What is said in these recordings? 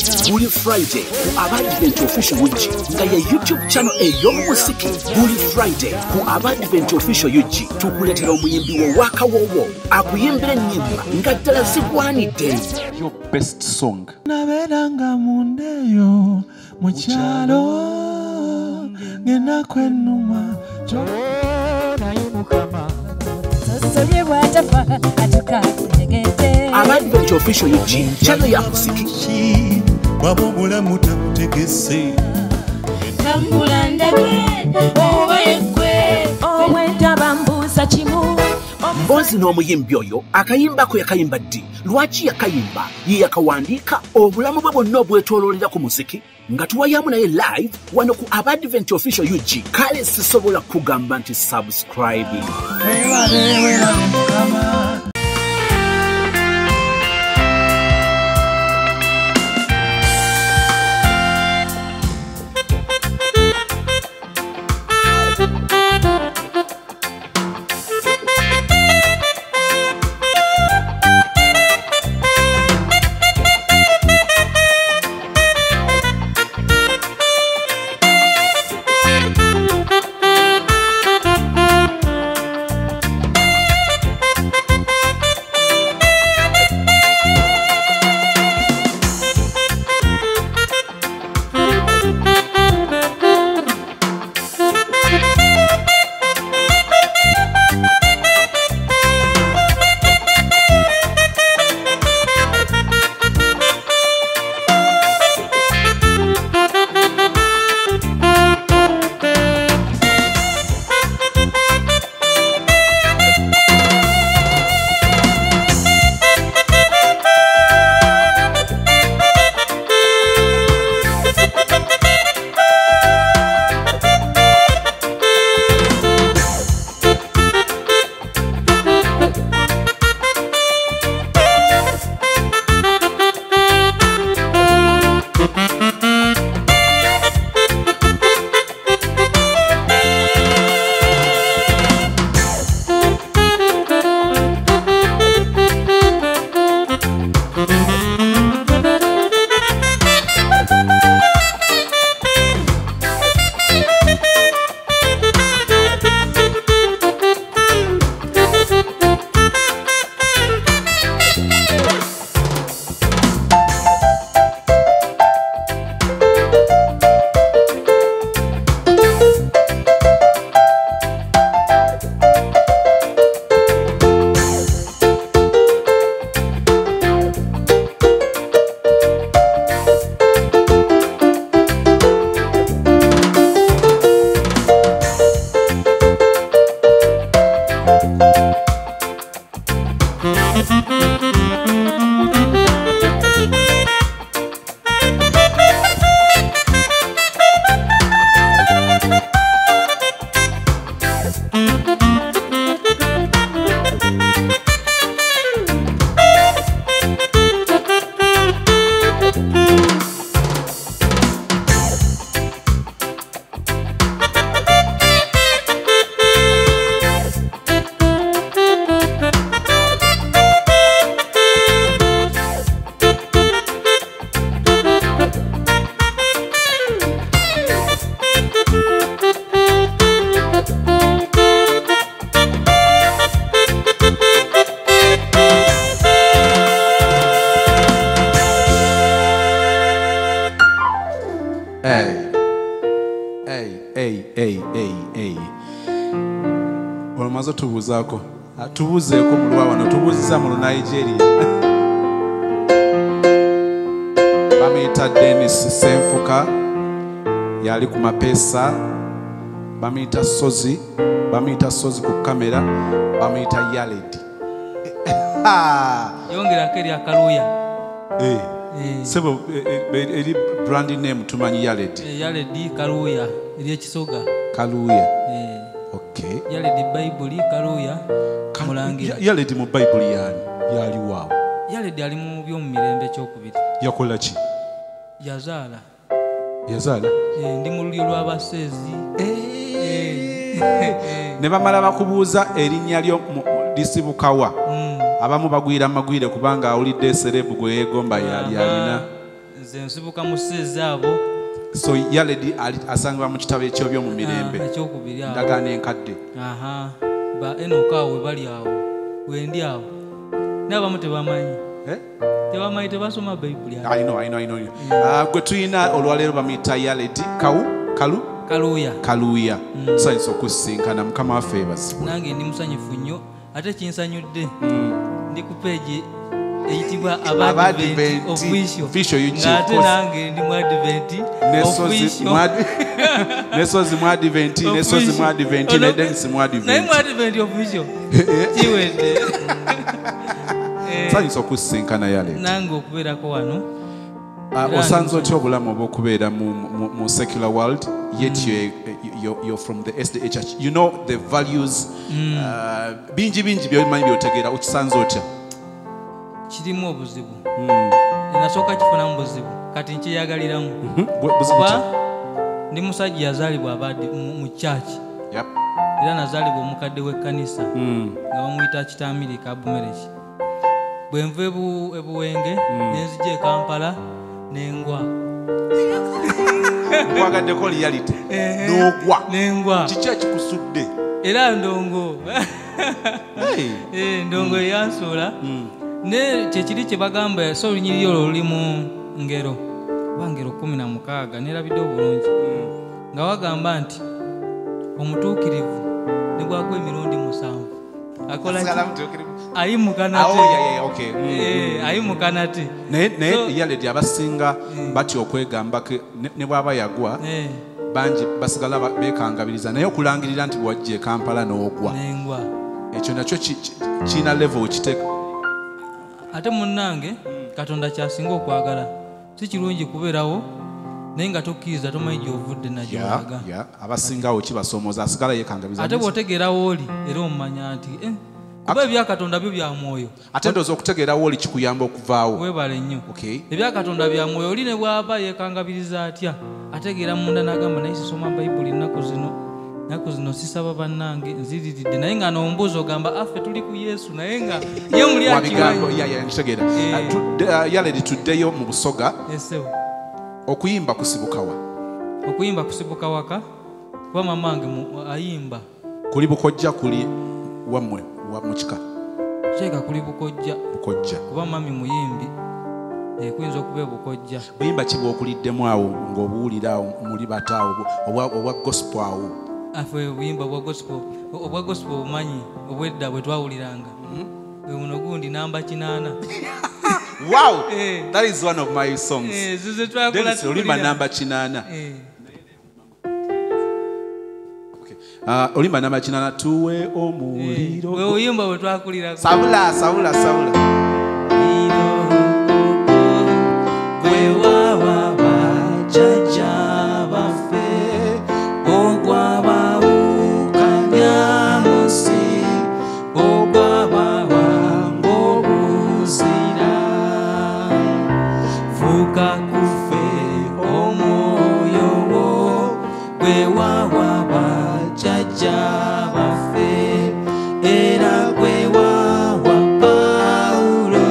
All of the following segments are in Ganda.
buli Friday ku Abadvent Official UG nga ya YouTube channel ey'omusiki. Buli Friday ku Abadvent Official UG tukuletera omuyimbi wo wakawowo akuyimbira ennyimba nga ddala zigwanidde. Your best song. Naberanga mundeyo mukyalo ngena kwenuma Abadvent Official UG channel ya musiki. wabobula mutakutegese Mbozi n'omuyimbi oyo akayimbako yakayimba ddi, lwaki yakayimba, ye yakawandiika, obulamu bwe bwonna obwetooloolera ku musiki nga tuwayamu naye live wano ku Abadvent Official UG. Kale sisobola kugamba nti subscribing. Olmazo tubuzaako tubuzeeko mu lwa wano tubuziza mu Nigeria bamuyita Dennis Senfuka yali ku mapesa bamuyita Sozi ku kamera bamuyita Yaledi yongerako eri akaluya sebo eri brand name tumanyi Yaledi Yaledi Kaluya eri ekisoga Kaluya okay Yaledi Bible Kaluya mulangira Yaledi mu Bible yani yali waawo Yaledi ali mu byomu mirembe kyokubiri yakola ki yazaala ndi mu lulyo lw'abasezi ne bamala bakubuuza erinnya lyo lisibukawa abamu bagwira magwire kubanga awulidde serebu gwe yeegomba yali alina nze nsibuka mu sezaabo. So Yaledi asangibwa mu kitabo ekyobyo mu mirembe. Ekyokubiri awo. Ndagaano enkadde. Ba Enoka awo bali awo. Wendi awo. N'abamu tebamanyi. Tebamanyi tebasoma Bayibuli. I know. Gwe tuyina olwaleero bamuyita Yaledi Kaluuya. Tusanyusa okusinkana Mukama waffe yeebazibwe. Nange ndi musanyufu nnyo ate kinsanyudde. Ndi ku peegi eyitibwa Abadvent Official. Ng'ate nange ndi mu Advent Official. Nesozi mu Advent, nesozi mu Advent, nedensi mu Advent. Naye mu Advent Official. Kiwedde. Tusanyusa okusinkana Yaledi. Nange okubeerako wano. Osanze otya obulamu obw'okubeera mu secular world, yet you're from the SDA Church. You know the values. Bingi by'omanyi by'otegeera, okisanze otya? Kirimu obuzibu. Nasooka kifunamu buzibu kati nkyeyagaliramu. Kuba ndi musajja yazaalibwa abadde mu church. Era nazaalibwa omukadde w'ekkanisa nga bamuyita Kitamiri Kabumereki. Bwe nva ebuwenge nenzija e Kampala n'engwa. Wagaddeko reality n'ogwa. N'engwa. Kiki ekikusudde? Era ndongo. Ndongo eyansuula. Ne kyekiri kye bagamba so olunyiriri olwo luli mu ngero. Oba ngero 16 neerabidde obulungi. Nga wagamba nti omutuukirivu ne bwagwa emirundi 7. Akola ayimuka nate. Ayimuka nate. Naye Yaledi abasinga batya okwegambako ne bw'aba yagwa bangi basigala beekangabiriza naye okulangirira nti bw'ajja e Kampala n'ogwa. Ekyo nakyo kiina level kiteeka. Ate munnange Katonda kyasinga okwagala. Si kirungi kubeerawo naye nga tokkiriza tomanyi gy'ovudde nagyo olaga. Abasingawo kibasomooza asigala yeekangabiriza. Ate bw'otegeerawo oli era omanya nti kuba ebya Katonda byo bya mwoyo. Ate ndowooza okutegeerawo oli kikuyamba okuvaawo. Weebale nnyo. Ebya Katonda bya mwoyo oli ne bw'aba yeekangabiriza atya ategeera munda n'agamba naye sisoma Bayibuli ennaku zino sisaba bannange nziriridde naye nga n'ombuuza ogamba affe tuli ku Yesu naye nga ye muli akimanyi. Yaledi tuddeyo mu Busoga. Okuyimba kusibukawa. Okuyimba kusibuka waka kuba mamange ayimba. Kuli Bukojja kuli wammwe mu kika. Kyeka kuli Bukojja. Kuba mami muyimbi. Kuyinza okuba Bukojja. Buyimba ki bw'okuliddemu awo ng'obuwulira awo muli bataawo obwa gospel awo? Afe obuyimba obwa gospel obumanyi obwedda bwe twawuliranga. Buno gundi namba 8. Wow! That is one of my songs. Dennis Olimba namba 8. Olimba namba 8 tuwe omuliro. We oyimba bwe twakulira. Sabula. Gwe wawa bajaja bafe ogwa bawukanya musi ogwa bawango buzira fuka kufe omwoyo wo gwe wawa bajaja bafe era gwe wawa Paulo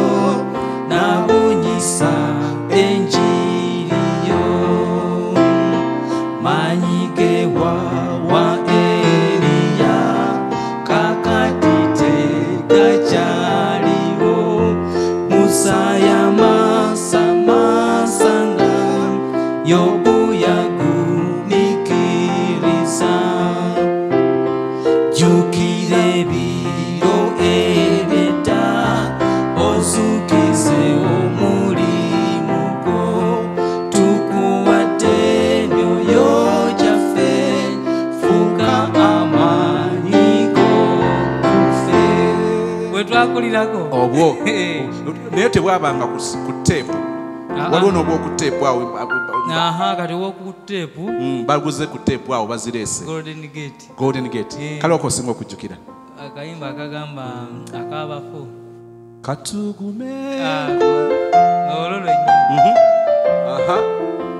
nabunyisa enjiriyo manyige wawa Eliya kakati tegachaliwo musaya masamasanga Yobu yagunikiriza jukire biro ebyedda ozukize omulimu gwo tukuwadde emyoyo gyaffe fuka amaanyi go kufe. Bwe twakulirako obwo naye tebwabanga ku teepu. Waliwo n'obwoku teepu awo. Kati obwoku teepu baguze ku teepu awo bazireese. Golden Gate. Kale okosinga okujjukira akayimba akagamba akabafo katugume olwo lwennyini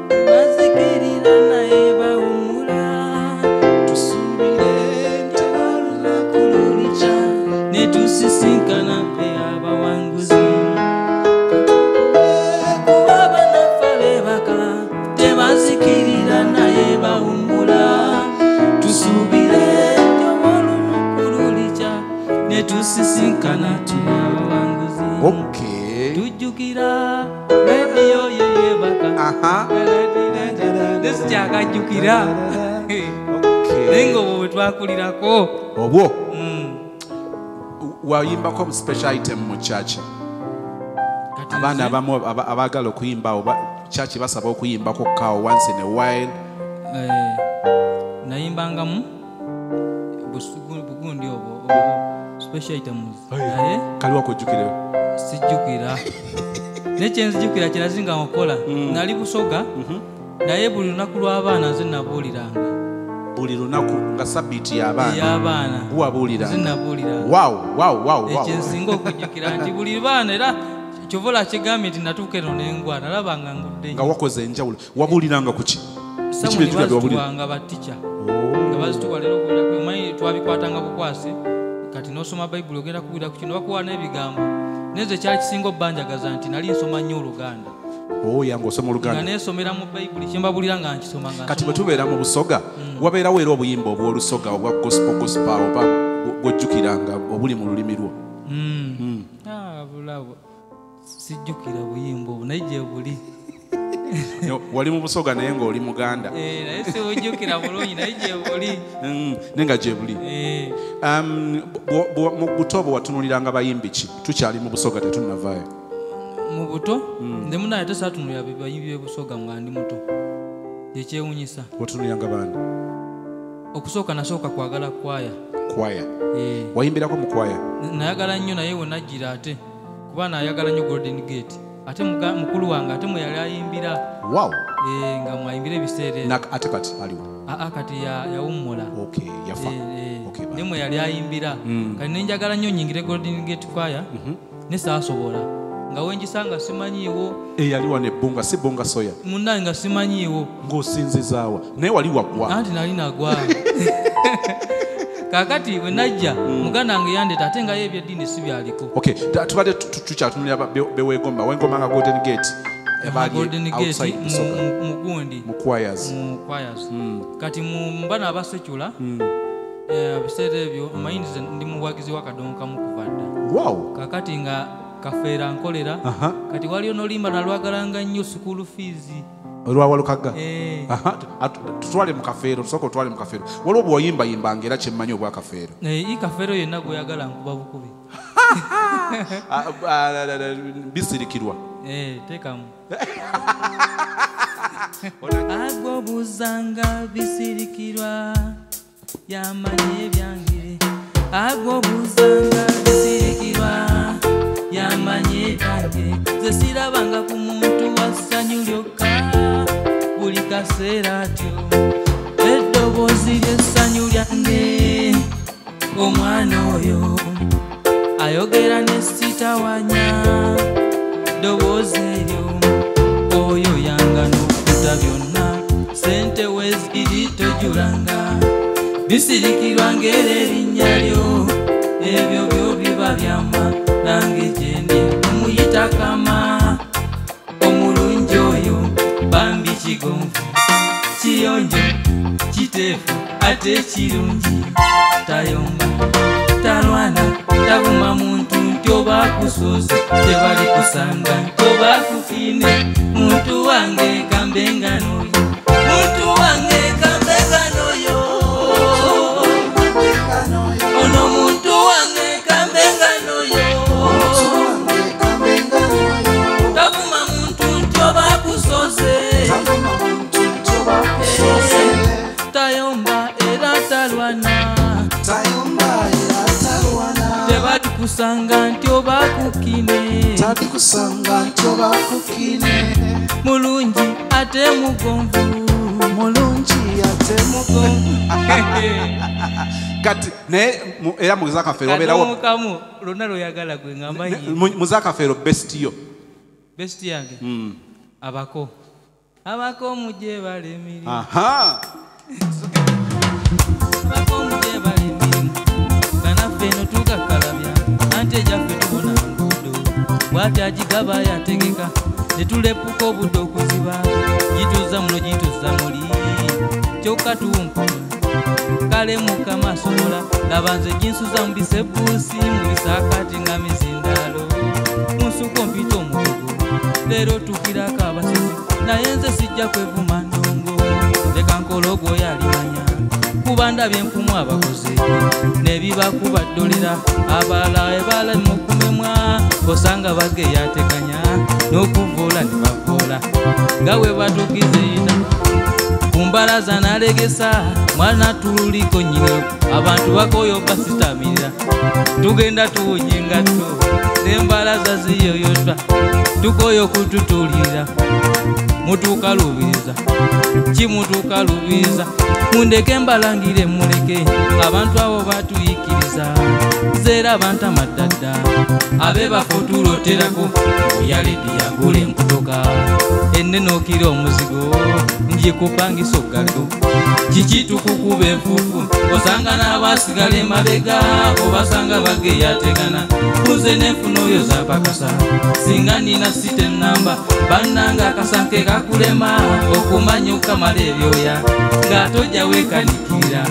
bazikirira naye bawumula tusubire olunaku lulica ne tusisinkana pe abawanguzi kuba banafa nesikyakajjukira naye ngaobwo bwe twakulirako obwo wayimbako special item mu church abaana abamu abaagala okuyimba oba church basaba okuyimbako kawo once in a while nayimbangamu bugundi obwo special items naye kaliwa kujjukira sijjukira nekyenzijjukira kirazinga nkola nali Busoga naye buli lunaku lw'abaana nze nabuuliranga buli lunaku nga sabbiiti y'abaana buwabuuliranga nze nabuuliranga wow ekyensinga okujjukira nti buli baana era kyovola kigambye nti natuuka eno n'engwa nalabanga ngudde nga wakoze enjawulo wabuuliranga kuki samuni bazituwanga batica nga bazituwa leero okuwulira omanyi twabikwatanga bukwasi kati n'osoma bayibuli ogenda kuwulira ku kino bakuwa n'ebigambo neze kyali kisinga obbanjagaza nti nali nsoma nnyo Oluganda yange osoma Oluganda nga neesomera mu bayibuli kyembabulira nga nkisoma kati bwe tubeera mu Busoga wabeerawo era obuyimba obw'Olusoga obwa gospel oba bw'ojjukiranga obuli mu lulimi lwo bulabo sijjukira buyimba obwo naye gye buli wali mu Busoga naye ng'oli Muganda naye siwujjukira bulungi naye gye buli naye nga gye buli mu buto obwo watunuliranga bayimbi ki tukyali mu Busoga tetunnavaayo mu buto nze munaye tesaatunulira bayimbi b'e Busoga nga ndi muto ekyewunyisa watunuliranga baana okusooka nasooka kwagala kwaya wayimbirako mu kwaya nayagala nnyo naye we najjira ate kuba nayagala nnyo Golden Gate ate mukulu wange ate mwe yali ayimbira nga mwayimbira ebiseera ate kati aliwo kati yawummula yafa ne mwe yali ayimbira kati nenjagala nnyo nyingire Golden Gate Choir ne saasobola nga wenjisanga simanyiiwo yali wane ebbunga si bbunga soya munnaye nga simanyiiwo ng'osinzizaawa naye wali wagwa anti nali nagwa kakati we najja muganda wange yandeta ate nga ye ebyeddiini si byaliko tubadde tukyatunulira beweegomba wengomba nga Golden Gate mugundi mu choirs kati mbana abasekyula biseera ebyo omayindize ndi muwagizi w'akadongo kamu kuva dda kakati nga kafeera nkolera kati waliyo nolimba nalwagalanga nnyo school fees olwawalukaga tutwale mu kafeero tusooka otwale mu kafeero waliwo bw'oyimbayimbanga era kyemmanyi obwa kafeero i kafeero yenna gweyagala nkuba bukubi bisirikirwa teekamu agwobuzanga bisirikirwa yamanye ebyange agwobuzanga bisirikirwa yamanye ebyange ze sirabanga ku muntu wassanyu lyokka buli kaseera atyo eddoboozi ly'essanyu lyange omwana oyo ayogera ne sitawanya ddoboozi eryo oyo yanga n'okkuta byonna sente weziri tojulanga bisirikirwa ng'era erinnya lyo ebyo byo biba byama nange gyendi omuyita kama omulungi oyo bambi kigonvu kiyonjo kiteefu ate kirungi tayomba talwana tabuma muntu nti oba kusuuze tebali kusanga nti oba kufiine muntu wange kambenganoyo muntu wange kambenganoyo ono muntu wange kambenganoyo tabuma muntu nti oba kusoze tayomba era talwana tebali kusanga nti oba kukine mulungi ate mugonvu kati naye era muzakafeero obeerawo kamu lonna lweyagala gwe ngamba muzakafeero best yo best yange abako mujje balemiri abako mujje balemiri kanaffe eno tukakalabya anti ejaffe tubona nguudo bw'ati agigaba yategeka netulepuka obudde okuziba gituza muno gituza muli kyokka tuwumpula kale mukama asobola laba nze ginsuza mu bisebuusi mu bisaakaati nga mizindaalo munsuko mpita omugogo leero tukirako abasizi naye nze sijja kwevuma ndongo leka nkologo yalimanya kuba ndabye enfumu abakozi nebibakuba ddolera abalala ebala mukumemwa osanga bageyatekanya n'okuvoola ne bavoola nga bwe batukizeera kumbalaza nalegesa mwana tuliko nyine abantu bakoyo basitamirira tugenda tuwonye engatto n'embalaza ziyoyotwa tukoyo kututulira mutuuka lubiriza kimutuuka lubiriza mundeke mbalangire muleke abantu abo batuyikiriza zeera bantamaddadda abe bafo tuloterako oyaledi yagula emputoka ennenookira omuzigo njekupangisa ogaldo kiki tukukuba enfuufu osanga n'abasigala emabega obasanga bageyategana kuze n'enfuna oyo zapakasa singa nina site ennamba bannanga akasanke kakulema okumanya okamala ebyoya ng'atojja weekanikirira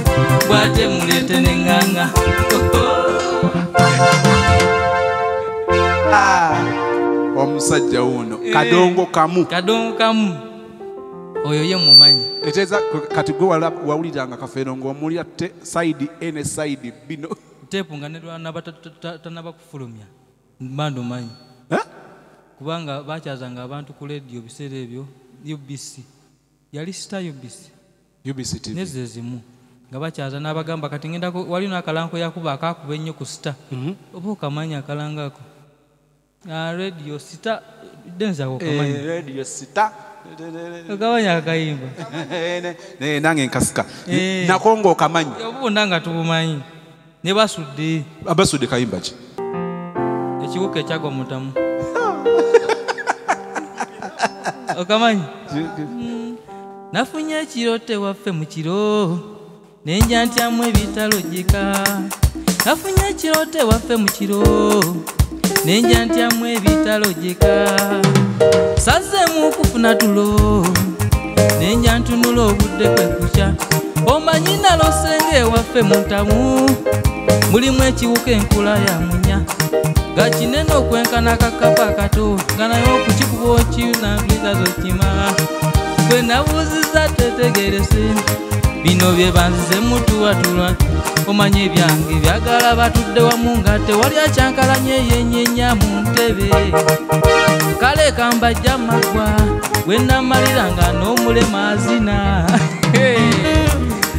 bw'ate muleete n'enganga omusajja wuno kadongo kamu oyo ye mumanyi eteeza kati gwe wawuliranga kafeero ng'omulira saidi ene saidi bino teepu nga nelwanaba tanaba kufulumya mbando manyi kubanga bakyazanga abantu ku lediyo biseera ebyo UBC yali sita UBC TV nezezimu nga bakyaza n'abagamba kati ngendako wali n'akalanko yakuba akakuba ennyo ku sita oba okamanya akalangako radio sita denzako kamanya radio sita okamanya akayimba nange nkasika nako ng'okamanyi obunda nga tubumanyi ne basudde kayimba ki ekiwuka ekyagwa mutamu okamanyi nafunye ekirote waffe mu kiro nenja ntyamu ebitalojjeka nafunye ekirote waffe mu kiro nenja ntyamu ebitalojjeka sazeemu okufuna tulo nenja ntunula obudde kwe kukya omanyi nalosenge ewaffe mu ntamu mulimu ekiwuka enkula ya munya nga kinene okwenkana akakapa akato nga naye okukikuba okinampliza zokima gwe nabuuziza tetegerese bino bye banzize mutuwatulwa omanye ebyange byagala batudde wamu nga tewali akyankalanye yenyenya mu ntebe kale kambajja magwa gwe namalira nga n'omulema azina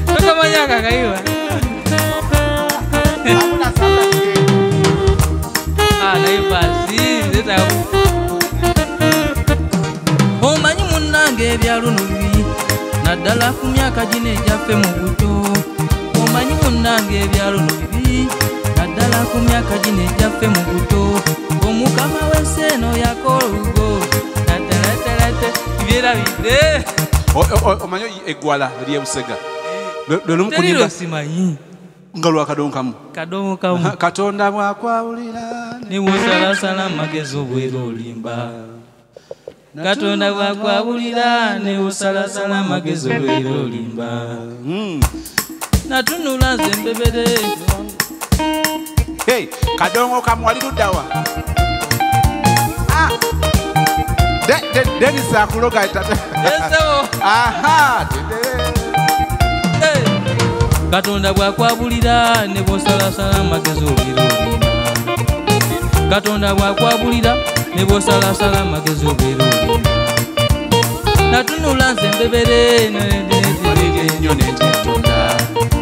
tokamanya akakayiwa naye basi omanyi munnange ebyaluno bibi naddala ku myaka gino egyaffe mu buto omanyi munnange ebyaluno bibi naddala ku myaka gino egyaffe mu buto omukama w'enseeno yakola olugo natalatalate byerabidde omanyi eggwala lyebusega teriro simanyi nga lwakadonkamu katonda bwakwawulira ne busalasala magezi obwera olimba katonda bwakwawulira ne busalasala magezi obwera olimba natunula nze mbebere kadongo kamu wali luddawa Dennis akuloga katonda bwakwabulira ne bosalasala amagezi obwera olimba katonda bwakwabulira ne bosalasala amagezi obwera olimba natunula nze mbebere ennyo netetonda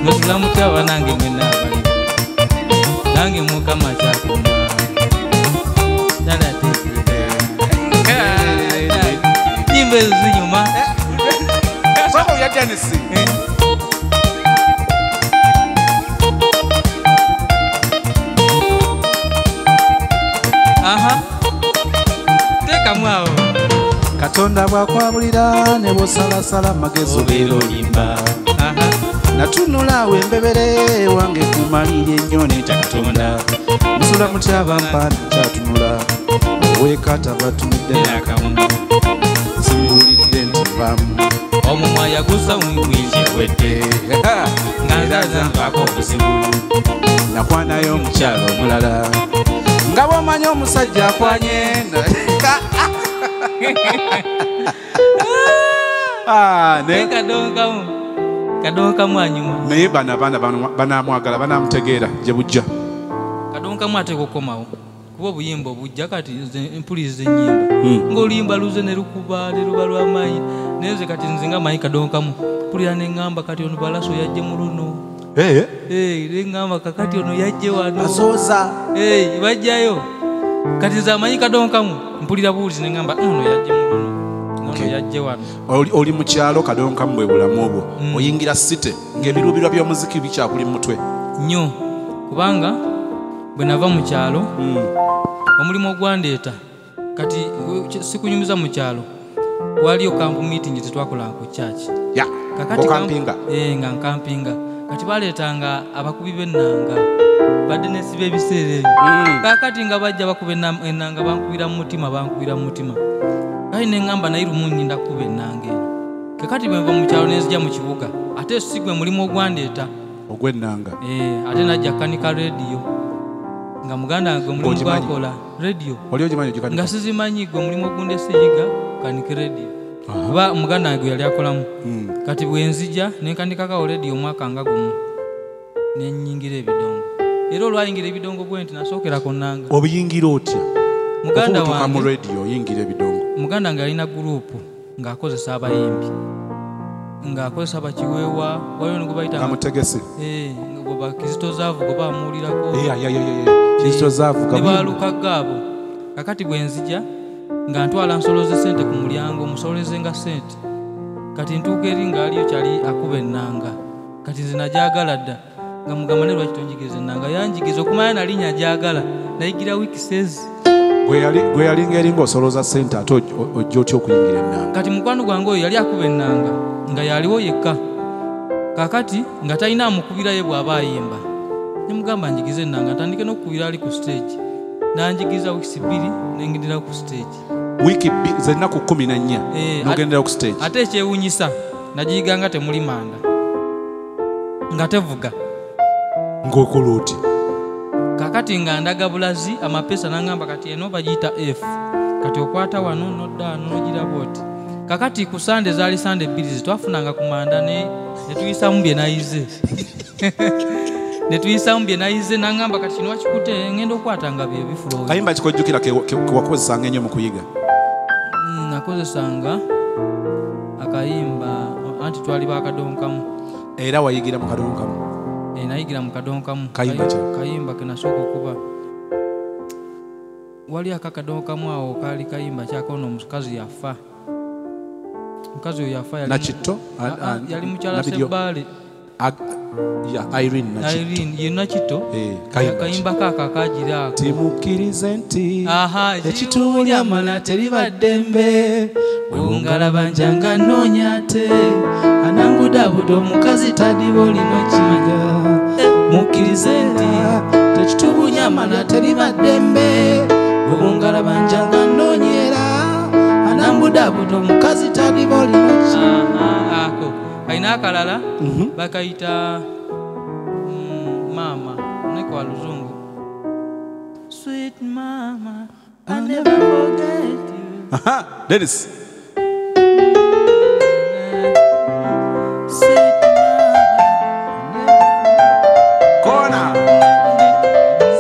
notulamutaba nange mwena abalimu nange mukama kyakuma nyimba ezo zinyuma soko ya Dennis tekamu awo katonda bwakwabulira ne bosalasala amagezi obwera olimba natunula we mbebere wange kumalire ennyo netya katonda musula mutyaba mpana kyatunula owekata batumidde nakamu simbulidde nti bamu omumwa yagusa wingwijewedde nga nzaza mpako obuzibu nakwanayo omukyalo omulala nga bw'omanyi omusajja akwanye ne kadongo kamu anyuma naye bana banamwagala banamutegeera gye bujja kadongo kamu ate kukomawo kuba obuyimba obujja kati mpuliriza ennyimba ng'oluyimba luze ne lukuba ne luba lw'amaanyi naye nze kati nze nga manyi kadongo kamu mpulira ne ŋŋamba kati ono balaso yajje mu luno ne ŋŋamba kakati ono yajje wano asooza bajjayo kati nze amanyi kadongo kamu mpulira buwulizi ne ŋŋamba ono yajje mu luno ono yajje wano oli mu kyalo kadongo kamu bwe bulamu obwo oyingira site ng'ebirubirwa by'omuziki bikyakuli mu mutwe nnyo kubanga bwe nava mu kyalo omulimu ogwandeeta kati sikunyumiza mu kyalo waliyo kampu meeting tetwakolanga ku church nga nkampinga kati baleetanga abakubi b'ennanga badde nesiba ebiseera ebyo kakati nga bajja bakuba ennanga bankubira mu mutima kati ne ŋŋamba naye lumu nnyinda kukuba ennanga eno kakati bwe nva mu kyalo nenzija mu kibuga ate sigwe mulimu ogwandeeta ogw'ennanga ate najja kanika rediyo nga muganda wange omulimu gwakola rediyo nga sizimanyi gwe omulimu ogundeseyiga kanike rediyo kuba muganda wange yali akolamu kati bwe nzija nenkanikakawo rediyo omwaka nga gumu nenyingira ebidongo era olwayingira ebidongo bwe nti nasookerako nnanga obuyingira otya muganda wange mu rediyo oyingira ebidongo muganda wange alina gurupu ng'akozesa abayimbi ng'akozesa abakiweewa waliwo nigo bayita amutegese bakizito zaavu gwe bamuwulirako ne baaluka gaabo kakati bwe nzija nga ntwala nsoloze sente ku mulyango musoleze nga sente kati ntuuka eri ng'aliyo kyali akuba ennanga kati nze najagala dda nga mugamba ne lwaki tonjigiriza ennanga yanjigiriza okumanya nali nyajagala nayigira wikisezi gwe yalinga eri ng'osoloza sente ate ojja otya okuyingira ennanga kati mukwano gwange oyo yali akuba ennanga nga yaliwo yekka kakati nga talina amukubirayo bw'aba ayimba nemugamba njigize ennanga ntandike n'okukubira ali ku stage nanjigiriza wiiki 2 nengendera ku stage wiiki zennaku 14 nogendera ku stage ate ekyewunyisa nagiyiga nga temuli manda nga tevuga ng'okola oti kakati nga ndaga bulazi amapesa nangamba kati eno bagiyita F kati okwata wano nodda wano nogiraba oti kakati ku sande zaali sande 2 zitwafunanga ku manda netuyisamu bye nayize netuyisamu bye nayize nangamba kati kino wakikute ngenda okwatanga bye bifulo kayimba kikojjukira kewakozesanga ennyo mu kuyiga nakozesanga akayimba anti twali bakadonkamu era wayigira mu kadonkamu nayigira mu kadonkamu kayimba kenasooka okuba wali akakadonkamu awo kaali kayimba kyakono omukazi yafa mukazi oyo yafa yali mukyala Sebbaale Irene ye Nakitto kayimba kaakagira ako timukkirize nti ekituulya mala teribadde mbe bwungalaba njanga nnoonya ate anangudabuda omukazi tadiba olino kiga mukkirize nti tekitubunya mala teribadde mbe bwungalaba njanga nnoonyera anangudabuda omukazi tadiba olino kiga ako kalina akalala bakayita mama nekwa luzungu sweet mama I never forget you Dennis sweet mama kona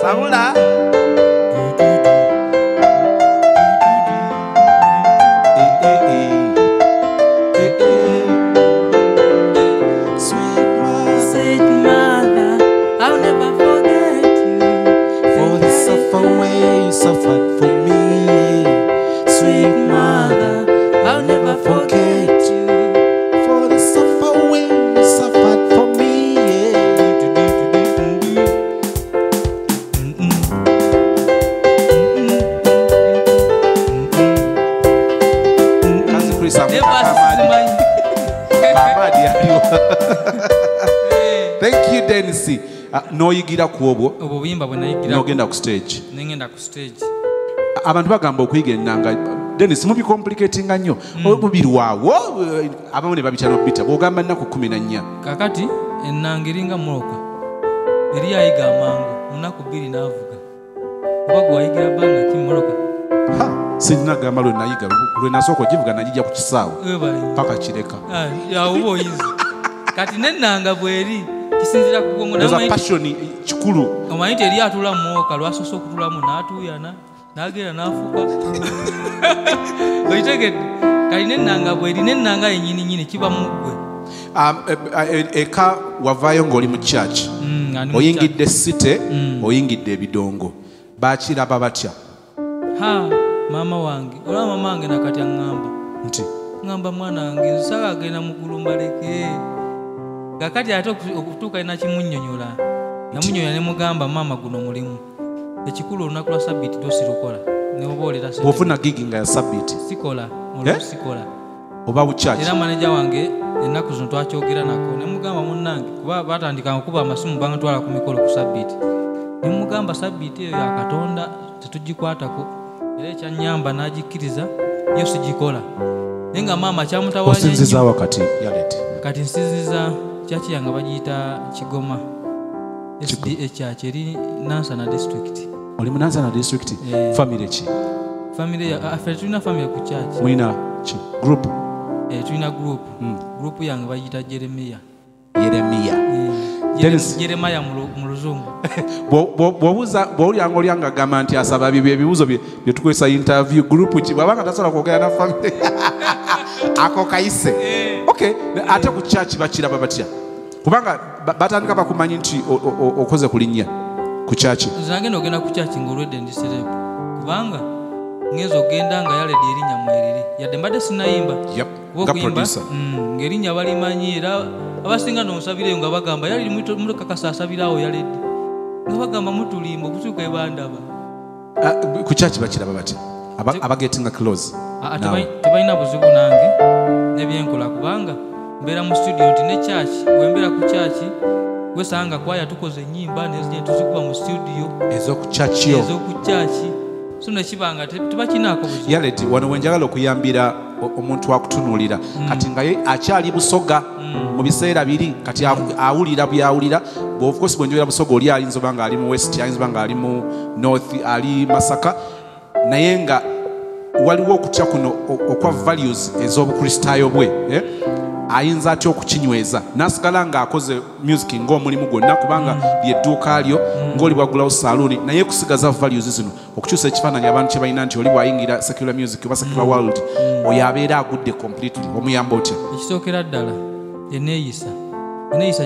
sabula suffered for me, sweet mother. I'll never forget you for the suffer way you suffered for me. Thank you, Dennis. Noyigira ku obwo obuyimba bwe nayigira nogenda ku stage nengenda ku stage abantu bagamba okuyiga ennanga Dennis mubi complicatinga nnyo obubirwawo abamu ne babitya nobita bwogamba nnaku 14 kakati ennanga eringa muloka eri ayiga amangu munaku 2 n'avuga oba gwayigira bbanga kimuloka sirina gamba lwe nayiga lwe nasooka ogivuga nagijja ku kisaawe paka kireka uba oyizi kati nennanga bweri kisinzira ku bwongo passion kikulu omanyi nti eri atula mu mwoka lwasoose okutulamu n'atuuyana n'agenda n'afuka okitegedde kati nennanga bweri nennanga yennyininyini kiba mu ggwe eka wavaayo ng'oli mu church oyingidde site oyingidde ebidongo bakiraba batya maama wange olaba maama wange nakati aŋŋamba nti ŋŋamba mwana wange nsaka agenda mu kulumbaleke kakati ate okutuuka ina kimunnyonnyola namunnyola ne mugamba maama guno mulimu ekikulu olunaku lwa sabbiiti tosirukola neoba olera bw'ofuna gigi nga ya sabbiiti sikola olwo sikola oba bukyaki era maneja wange ennaku zino twakyogera nako ne mugamba munnange kuba batandika okuba amasimu bantwala ku mikolo ku sabbiiti ne mugamba sabbiiti eyo ya Katonda tetugikwatako era ekyanyamba n'agikkiriza yo sigikola naye nga maama kyamutawaanyaosinziza wakati Yalet kati nsinziza kyaki yange bagiyita Kigoma SDA church eri Nansana district oli mu Nansana district family ki family after tulina family ku church mwina ki group tulina group yange bagiyita Jeremiah Jeremiah mu luzungu bw'olyanga olyanga agamba nti asaba bibyo ebibuuzo bye tukozesa interview group ki bw'abanga tasobola kwogera na family ako kayise okay ate ku church bakiraba batya kubanga batandika bakumanyi nti okoze ku linnya ku church nzagenda ogenda ku church ng'olwedde ndi serep kubanga ngeza ogenda nga Yalet erinnya mweriri yadde mbadde sinayimba okuyimba ng'erinnya balimanyi era abasinga n'omusabireyo nga bagamba yali mukakasa asabirawo Yalet nga bagamba mutulimba okutuuka ebandaba ku church bakiraba batya abagetinga close tebalina buzibu nange nebyenkola kubanga mbeera mu studio nti ne church wembeera ku church wesanga kwaya tukoze ennyimba nezigenda tuzikuba mu studio ez'oku church so nekibanga tebakinaako buzibu Yalet wano wenjagala okuyambira omuntu akutunuulira kati nga ye akyali Busoga mu biseera biri kati awulira byawulira of course bwenjogera Busoga oli ayinza oba nga ali mu West ayinza oba nga ali mu North ali Masaka naye nga waliwo okutya kuno okwa values ez'obukristaayo bwe ayinza atya okukinyweza nasigala ng'akoze music ng'omulimu gwonna kubanga lyedduuka lyo ng'oli bwagulawo salooni naye kusigaza values zino okukyusa ekifaananyi abantu kye balina nti oli bwayingira secular music oba secular world oyo abeera agudde completely omuyamba otya ekisookera ddala eneeyisa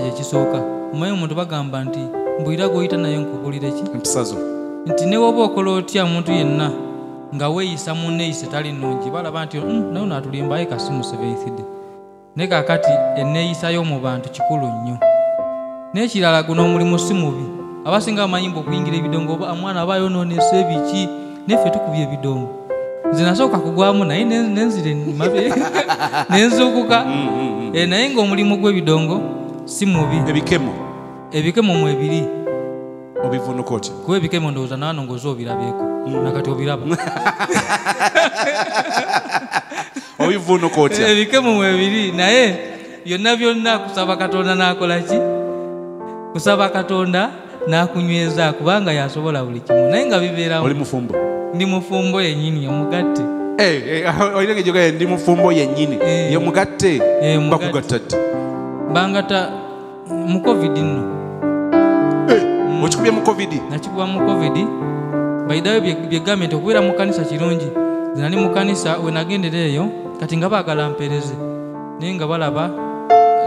kyekisooka omanyi omuntu bagamba nti mbuyira gwoyita naye nkubulire ki empisa zo nti ne woba okola otya omuntu yenna nga weeyisa mu neeyisa tali nnungi balaba nti naye naatulimba aye kasimu seventhday ne kakati enneeyisa y'omu bantu kikulu nnyo n'ekirala guno omulimu si mubi abasinga amayimba okuyingira ebidongo omwana aba yonoonese biki neffe tukubya ebidongo nze nasooka kugwamu naye nenzire mabe nenzuukuka naye ng'omulimu gw'ebidongo si mubi ebikemo mu ebiri obivunuka otya kuba ebikemo ndowooza naano ng'oza obirabeeko nakati obiraba obivunuka otya ebikemo mu ebiri naye byonna kusaba Katonda n'akola ki kusaba Katonda n'akunyweza kubanga yasobola buli kimu naye nga bibeeramu oli mufumbo ndi mufumbo yennyini omugatte olina ng'ejogaye ndi mufumbo yennyini ye mugatte bakugatta ddi bangata mu covid nno okikubye mu covid nakikuba mu covid bayidayo bye gavumenti okubeera mu kanisa kirungi nze nali mu kanisa we nagendera eyo kati nga baagala mpereze naye nga balaba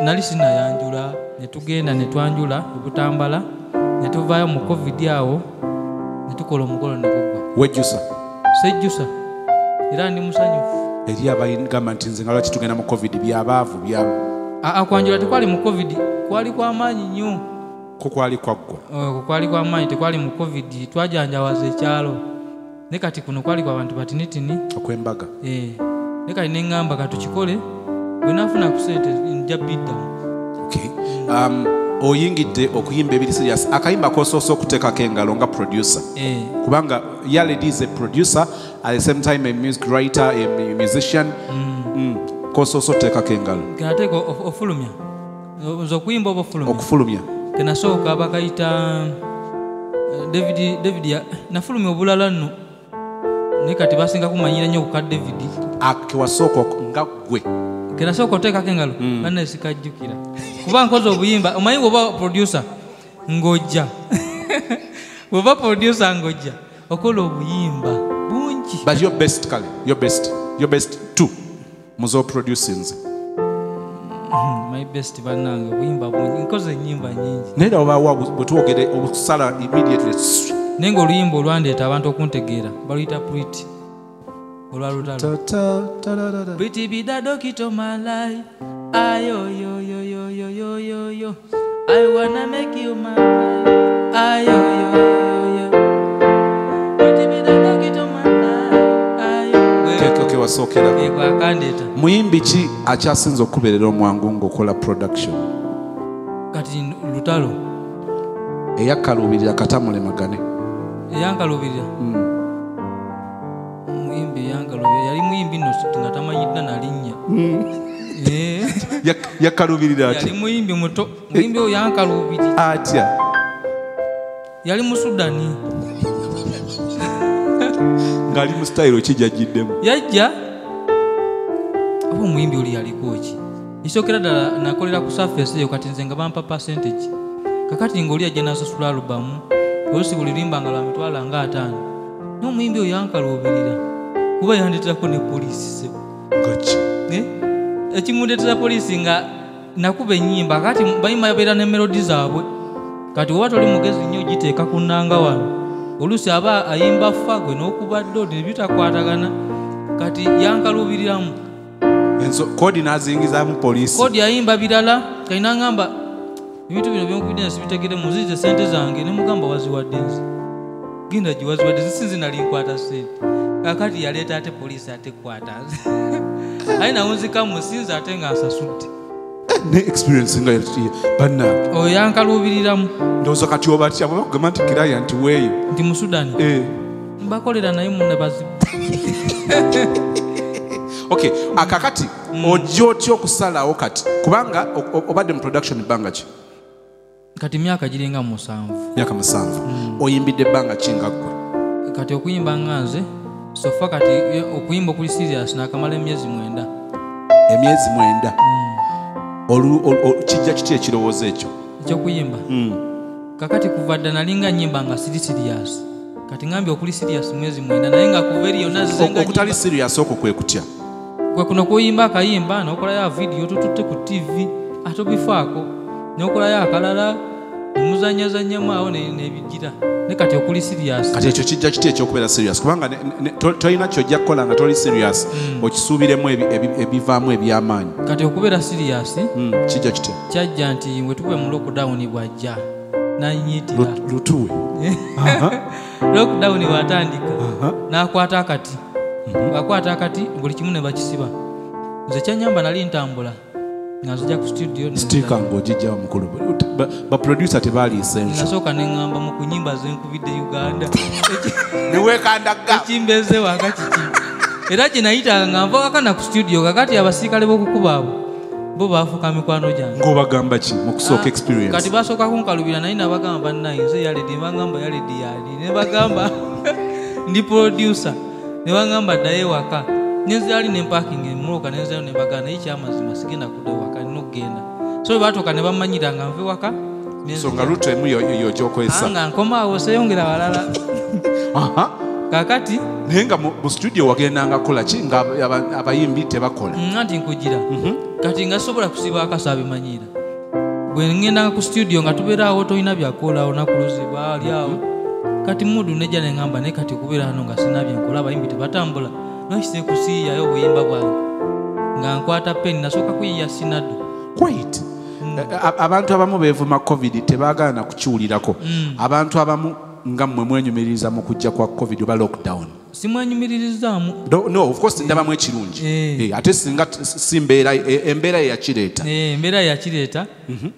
nali sinayanjula ne tugenda ne twanjula ebutambala ne tuvaayo mu covid awo ne tukola omukolo ne gugwa wejjusa sejjusa era ndi musanyufu eri abayigamba nti nze nga lwaki tugenda mu covid byabaavu byabo kwanjula tekwali mu covid kwali kwamaanyi nnyo ko kwali kwaggwa kwali kwamaanyi tekwali mu covid twajanjawaza ekyalo ne kati kuno kwali kwa bantu batinitini okwembaga ne kati neŋŋamba katukikole bwe nafuna ku sente nja biddamu oyingidde okuyimba ebiri serious akayimba kosoose okuteekako engalo nga producer kubanga Yalet is a producer at the same time a music writer a musician kosoose okuteekako engalo kenateeka ofulumya nze okuyimba oba okufulumya kenasooka bakayita David nafulumya obulala nno ne kati basinga kumanyira nnyo ku ka David akewasooka nga gwe kenasooka oteekako engalo banne sikajjukira kuba nkoze obuyimba omanyi bw'oba producer ng'ojja bw'oba producer ng'ojja okola obuyimba bungi but your best kale your best two muzo producings my best bannange obuyimba bungi nkoze ennyimba nyingi naye obawa bwetwogere okusala immediately naye ng'oluyimba olwandeeta abantu okuntegeera baluyita Pretty olwalutalo Pretty be the doctor of my life ayo yo yo yo yo yo yo yo I wanna make you my wife ayo yo yo yo Pretty be the doctor of my life ayo okay wasookera akandeta muyimbi ki akyasinza okubeerera omwangu ng'okola production kati lutalo eyakkaluubirira katamulemagane eyankalubirira muyimbi eyankalubirira yali muyimbi nno nga tamanyidda nalinnya yakkalubirira yali muyimbi muto muyimbi oyo yankalubirira atya yali mu Sudani ng'ali mu style kijajjiddemu yajja oba omuyimbi oli yaliko ki ekisookera ddala nakolera ku surface eyo kati nze nga bampa percentage kakati ng'oli ajja nasasula alubamu olusi buli limba nga lwa mitwalo nga 5 n'omuyimbi oyo yankaluubirira kuba yandeeterako ne poliisi sebo ekimundeetera poliisi nga nakuba ennyimba kati bayimba yabeera ne melodi zaabwe kati oba toli mugezi nnyo giteeka ku nnanga wano olusi aba ayimba fagwe n'okuba ddodi nebitakwatagana kati yankaluubiriramu kodi n'azingizaamu poliisi kodi ayimba birala kalina ngamba ebintu bino byonkubidde sibitegere muzize sente zange ne mugamba waziwadde nze genda giwaziwadde zisinzi nalinkwata sente kakati yaleeta ate poliisi ate kwata aye nawunzika musinzi ate nga asasudde ne experience nga bannange oyo yankaluubiriramu ndowooza kati oba tya bweba kugamba nti kiraya nti weeyo nti mu Sudani mbakolera naye munda bazibu okay akakati ojja otya okusalawo kati kubanga obadde mu production ebbanga ki kati myaka giringa 7 myaka 7 oyimbidde ebbanga ki nga ggwe kati okuyimba nga nze sofa kati okuyimba okuli serious nakamala emyezi 9 emyezi 9 kijja kiti ekirowoozo ekyo ekyokuyimba kakati kuva dda nalinga nyimba nga siri serious kati ngambye okuli serious mwezi 9 naye nga kuva eri yonna zizenga okutali serious okwo kwe kutya kwe kuno kuyimba akayimba n'okolayo video tututte ku TV atobifaako n'okolayo akalala nemuzanyazanyamu awo n'ebigira ne kati okuli serious kati ekyo kijja kiti ekyokubeera serious kubanga tolina kyojja kukola nga toli serious okisuubiremu ebivaamu ebyamaanyi kati okubeera serious kijja kitya kyajja nti we tuve mu lockdown bwajja nanyiitira lutuwe lockdown watandika n'akwata akati akwata akati buli kimu ne bakisiba nze kyanyamba nali ntambula nga nzija ku studio stika ng'ogijja mukulu baproducer tebaaliisa ensho nasooka ne ŋŋamba mu kunyimba zenkubidde Uganda neweekandagga ekimbeeze waka kiki era gye nayitanga nga nva wakana ku studio kakati abasirikale b'okukuba abo bo baafuuka mikwano gyange ng'obagamba ki mu kusooka experience kati basooka kunkalubira naye nabagamba bannaye nze yaledi nebagamba yaledi yali nebagamba ndi producer nebagamba ddayo ewaka nenzali nempaking emuloka nenzayo nebagamba naye kyamazima sigenda kudda ewaka nina okugenda so batuuka ne bamanyira nga nva ewaka so nga luto emu yo gyokozesa nga nkomaawo seyongera walala kakati naye nga mu studio wagendanga kukola ki nga abayimbi tebakola anti nkugira kati nga sobola kusiba akasa abimanyira bwe ngendanga ku studio nga tubeeraawo tolina byakola olunaku luziba ali awo kati mudu nejja neŋŋamba naye kati okubeera hano nga sina byenkola abayimbi tebatambula nakise kusiiyayo obuyimba bwange nga nkwata peni nasooka kuyiya sinado quite abantu abamu beevuma covid tebaagaana kukiwulirako abantu abamu nga mmwe mwenyumiririza mu kujja kwa covid oba lockdown simwenyumiririzaamu no of course ndabamu ekirungi ate singa si embeera yeyakireeta embeera yakireeta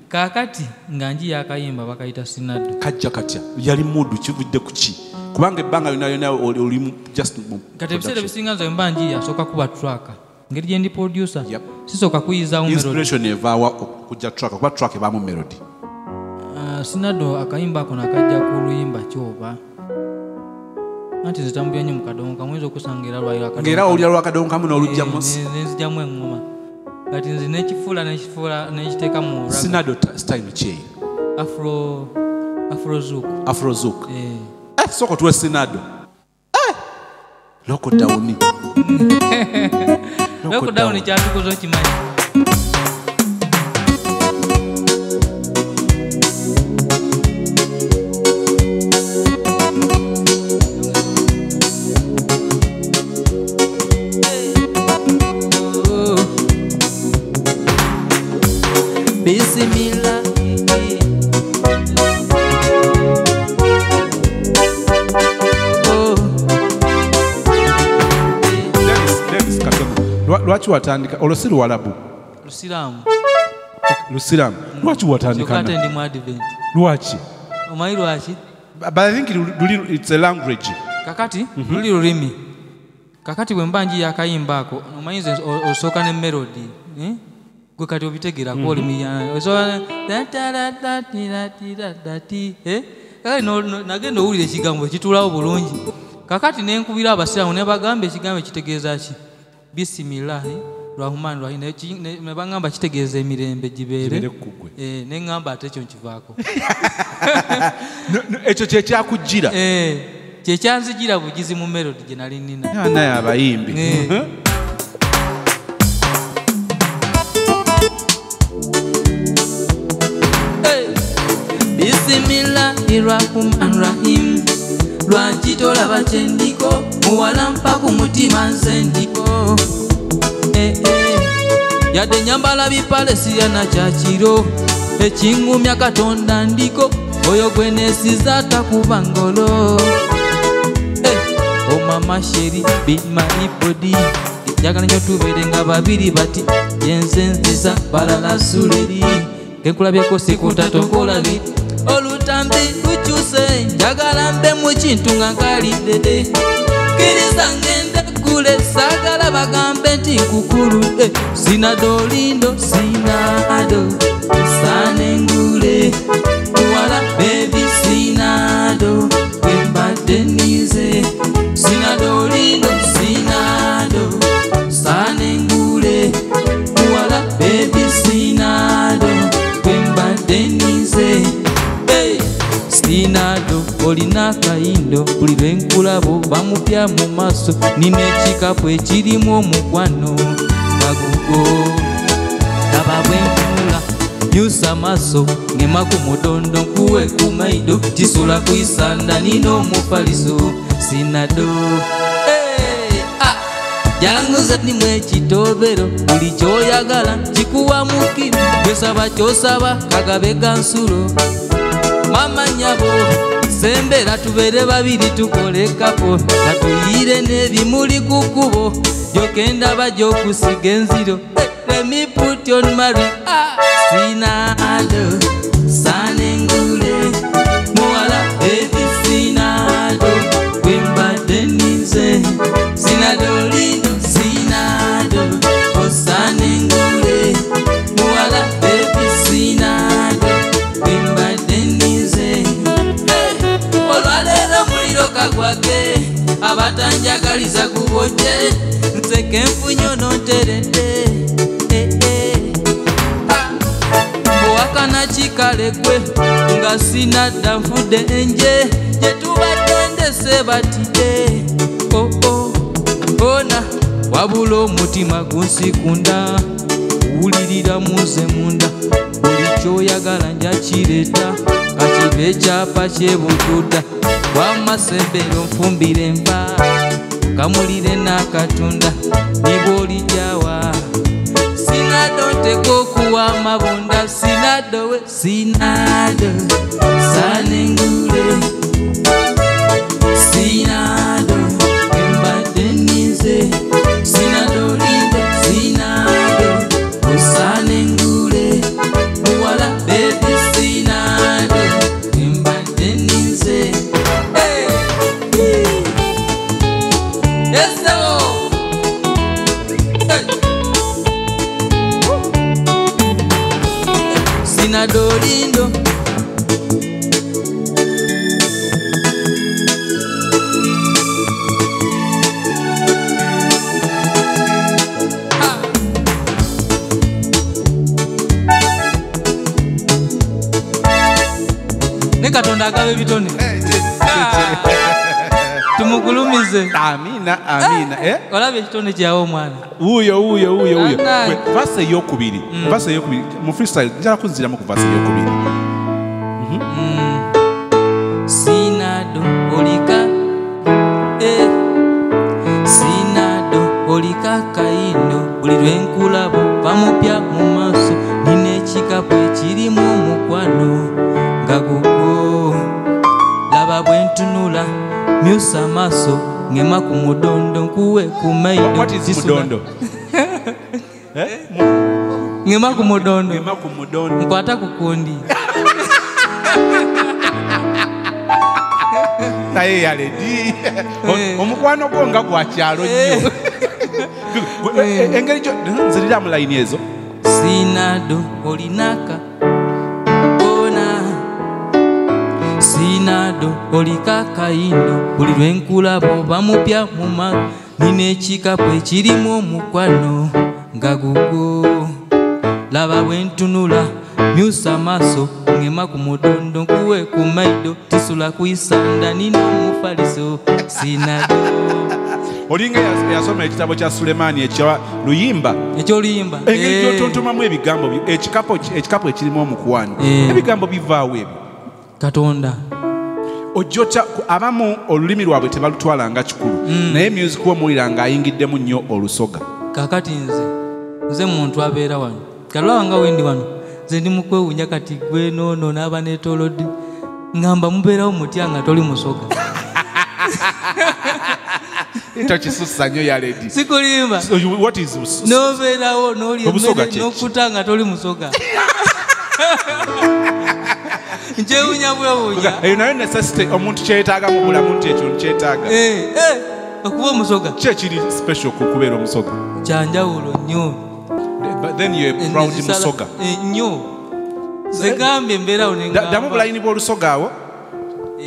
kaakati nga nji yakayimba bakayita sinado kajja katya yali mudu kivudde ku ki kubanga ebbanga yona oli just kati ebiseera bisinga nze mba nji asooka kuba traka ngeri gye ndi producer sisooka kuyizaamu inspiration evaawa okujja traka kuba traka ebaamu melody sinado akayimba ako nakajja ku luyimba kyoba anti zitambulya nnyo mu kadongo kamwezi okusanga era lwaliro akadongo ng'era olya lw'akadongo kamu n'olugjamu nenzigyamu eŋŋoma kati nze nekifuula nekiteeka mu Sinado style ki Afrozouk soko tuwe Sinado lockdown kyatukuzo kimanyi Bismillah. Lwaki watandika olosi Luwarabu Lusiramu lwaki watandika lwaki omanyi lwaki but I think it's a language kakati luli lulimi kakati bwe mba njiya akayimba ako omanyi nze osooka ne melody gwe kati obitegeera ko olimi nagenda owulira ekigambo ekituulawo bulungi kakati nenkubira abasiraamu ne bagamba ekigambo ekitegeeza ki bisimillahi rahmani rahim ne bagamba kitegeeza emirembe gibeere ne ngamba ate ekyo nkivaako ekyo kyekyakujjira kyekyanzijira bugizi mu melody gye nali nnina naye abayimbi Bismillahirrahmanirrahim lwaki tolaba kyendiko muwala mpa ku mutima nze ndiko yadde nyambala bipale siyana kyakiro ekingumya katonda ndiko oyo gwe neesiza takuba ngolo omama sheri bimanibodi njagala nnyo tubeere nga babiri bati yenze nziza balala suleri kenkulabyeko sikutatonkolabi olutambi lukyuse njagala mbe mu kintu nga nkalidede kkiriza ngende gule saagala bagambe nti nkukulu Sinado lindo Sinado sane ngule muwala bebi Sinado wembadde nize Sinado lindo Sinado sane ngule muwala bebi Sinado wembadde nize Sinado olina akayindo buli lwenkulabo bamupya mu maaso nina ekikapu ekirimu omukwano bagugo laba bwenkunula nyusa maaso ngema ku mudondo nkuwe ku maido tisula kwisanda nina omufaliso Sinado janguza nimu ekitobero buli kyoyagala kikuwa mukimu gwesaba kyosaba kagabe gansulo mama nyabo sembera tubeere babiri tukole kapo katuyire n'ebimuli ku kkubo gyokendaba gy'okusiga enziro let me put you on Mary Sinado sane ngule muwala baby Sinado wembadde nize Sinado lindo Sinado osane ngule muwala baby Sinado wembadde nize olwaleero muliro kagwage abatanjagaliza gubojje nseke nfunye ononteredde owakana kikalekwe nga sinadda nfudde enje gye tubadendese batide ona wabula omutima gunsikunda wulirira muze munda buli kyoyagala njakireeta kakiba ekyapa kyebutudda wamasembero nfumbire enva kamulire n'akatunda nibw'olijjawa Sinado nteka okuwa amabunda Sinado we Sinado sane ngule Sinado embadde nize Sinado lindo Sinado osane ngule muwala baby Sinado embadde nize Sinado lindo ne Katonda agaba ebitone tumugulumize. Amina. Olaba ekitone kyawo omwana uyo vase eyokubiri mu freestyle njala kunziramu ku vase eyokubiri. Sinado olika Sinado olika kayindo buli lwenkulabo bamupya mu maaso nina ekikapu ekirimu omukwano nga gugo laba bwentunula myusa maaso ngema ku mudondo nkuwe ku maido. What is mudondo? ngema ku mudondo nkwata ku kundi naye yaledi omukwano gwo nga gwa kyalo nnyo. Engeri nzirira mu layini ezo. Sinado olinaka ona Sinado olika kayindo buli lwenkulabo bamupya mu maaso nina ekikapu ekirimu omukwano nga gugo laba bwentunula myusa maaso ngema ku mudondo nkuwe ku maido tisula kuyisanda nina omufaliso. Sinado olinga yasoma ekitabo kya Sulemaani ekya Luyimba ekyoluyimba engeri gyotontomamu ebigambo ekikapu ekirimu omukwano ebigambo bivaawo ebyo Katonda ojjota abamu olulimi lwabwe tebalutwala nga kikulu naye music womuwulira ng'ayingiddemu nnyo olusoga. kakati nze muntu abeera wano kalaba nga wendi wano nze ndi mukwewunya kati gwe noono n'aba neetoolodde ngamba mubeerawo mutya nga toli musoga. Tokisussa nnyo yaledi. Sikulimba. What is nobeerawo n'okuta nga toli musoga. Nkyewunya bwewunya. Eyo nayo necessity omuntu kyetaaga mu bulamu nti ekyo nkyetaaga. Okuba omusoga. Ki ekiri special ku kubeera omusoga? Kyanjawulo nnyo. But then you're a proud musoga. Nnyo. Zegambye mbeerawo nengamba. Ddamu bulayini bw'olusoga awo.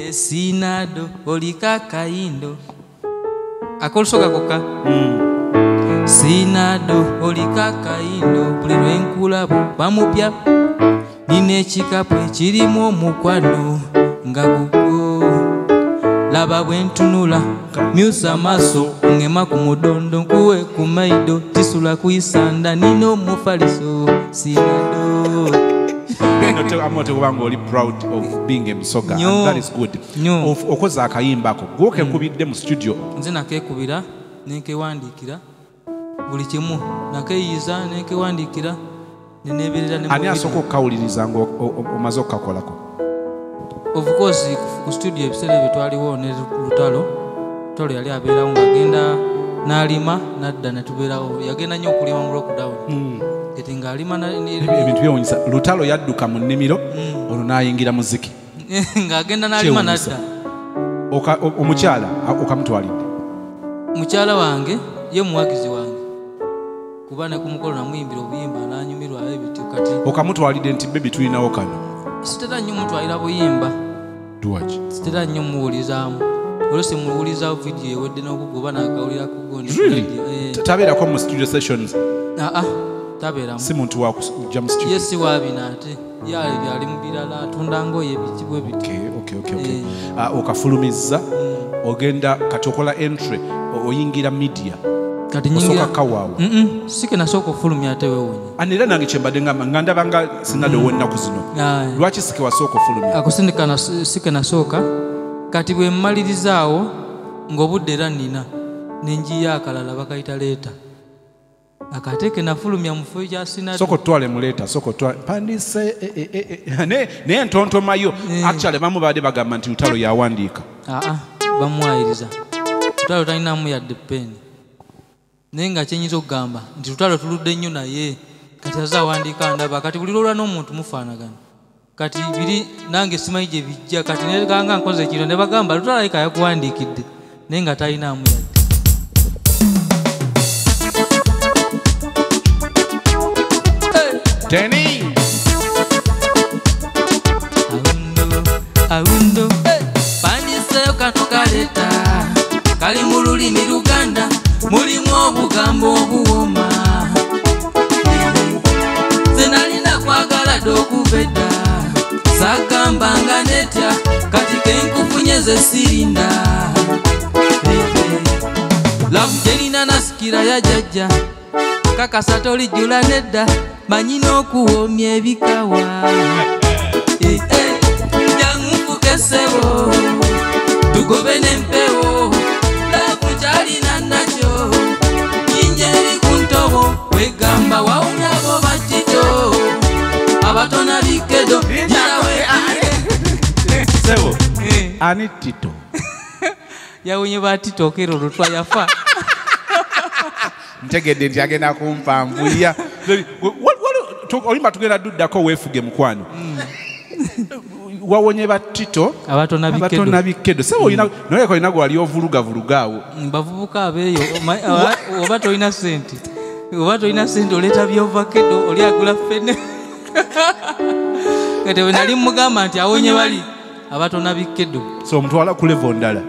Sinado olika kayindo akolusoga kokka. Sinado olika kayindo buli lwenkulabo bamupya nina ekikapu ekirimu omukwano nga gugo laba bwentunula myusa maaso ngema ku mudondo nkuwe ku maido tisula kuyisanda nina omufaliso. Sinado I'm not only proud of being a musoga, and that is good. Okoza akayimba ako gwoke kubidde mu studio. Nze nakekubira nenkewandikira buli kimu nakeyiza nenkewandikira neneberera ne. Ani asoko okawuliriza ngo omaze okukakolako? Of course ku studio ebiseera ebyo twaliwo ne Lutalo yali abeerawo ng'agenda n'alima nadda ne tubeerawo yagenda nnyo okulima mu lockdown. Kati ng'alima ebintu byewunyisa. Lutalo yadduka mu nnimiro olwo n'ayingira muziki ng'agenda n'alima nadda. Omukyala okamutwalidde? Mukyala wange ye muwagizi wange kuba ne ku mukolo namuyimbira obuyimba n'anyumirwa ebityo. Kati okamutwalidde nti bebi tulinawo kano? Sitera nnyo mutwalira buyimba. Duwaki? Sitera nnyo muwulizaamu olwo simuwulizaawo vidiyo ewedde n'okugoba n'akawulira ku gondi. Tabeerako mu studio sessions? Tabeeramu. Si muntu wa kujja mu studio? Yes waabina ate yali byali mu birala atunda ngoye bikibwe biti. Okay. Okafulumizza ogenda kati okola entry oyingira media kati nyingira osoka kawaawo. Sike nasooka okufulumya ate weewunya. Era nange kyembadde ngamba nga ndaba nga Sinado w'ennaku zino. Lwaki sike wasooka ofulumya? Akusindika sike nasooka kati bwe mmalirizaawo ng'obudde era nnina nenjiya akalala bakayita leeta akateeke nafulumya mu kifo kya Sinado. Soko twale muleeta pandise naye ntontomayo. Actually bamu baadde bagamba nti Lutalo yawandiika. Bamuwayiriza. Lutalo talinamu yadde peni naye nga kyenyinza okugamba nti Lutalo tuludde nnyo naye kati azaawandiika ndaba kati buli lwolwa n'omuntu mufaanagana kati biri nange simanyi gye bijja kati neganga nkoze kino ne bagamba Lutalo alika yakuwandiikidde naye nga talinamu yadde. Awundo pandiseyo kano kaleta kali mu lulimi Luganda mulimu obugambo obuwoma ze nalina kwagala dda okubedda sagamba nga banga netya kati kenkufunye ze sirinda Love Jenina nasikira ya jajja kakasa tolijjula nedda manyina okuwoomya ebikawa jangufuke ssebo tugobe n'empewo Love kyalina nakyo yinja eri ku ntobo wegamba wawunya abo batito abatona bikedo jalawe Sebo ani Tito yawunye batito kero lutwa yafa ntegedde nti agenda kumpambuya olimba tugenda duddako weefuge mukwano wawonye batito abatona bikedo Sebo noyeko olina gwali ovulugavulugaawo bavubuka abeeyo oba tolina sente oleeta byovakedo oli agula fene kati we nali mugamba nti awonye bali abatona bikedo so omutwala ku level ndala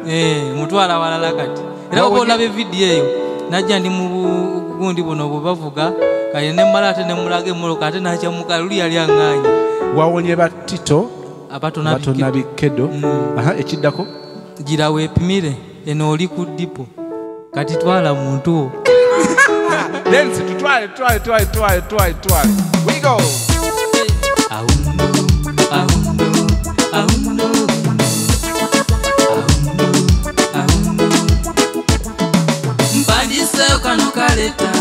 mutwala walala kati era oba olaba evidiyo eyo najja ndi mu bugundi buno bwe bavuga kali nemmala ate nemulaga emmoloka ate nakyamuka luli yali aŋŋaanye wawonye batito abatona bikedo ekiddako gira weepimire eno oli ku dipo kati twala muntu wo Lensi tutwale we go mpandiseyo kano kaleta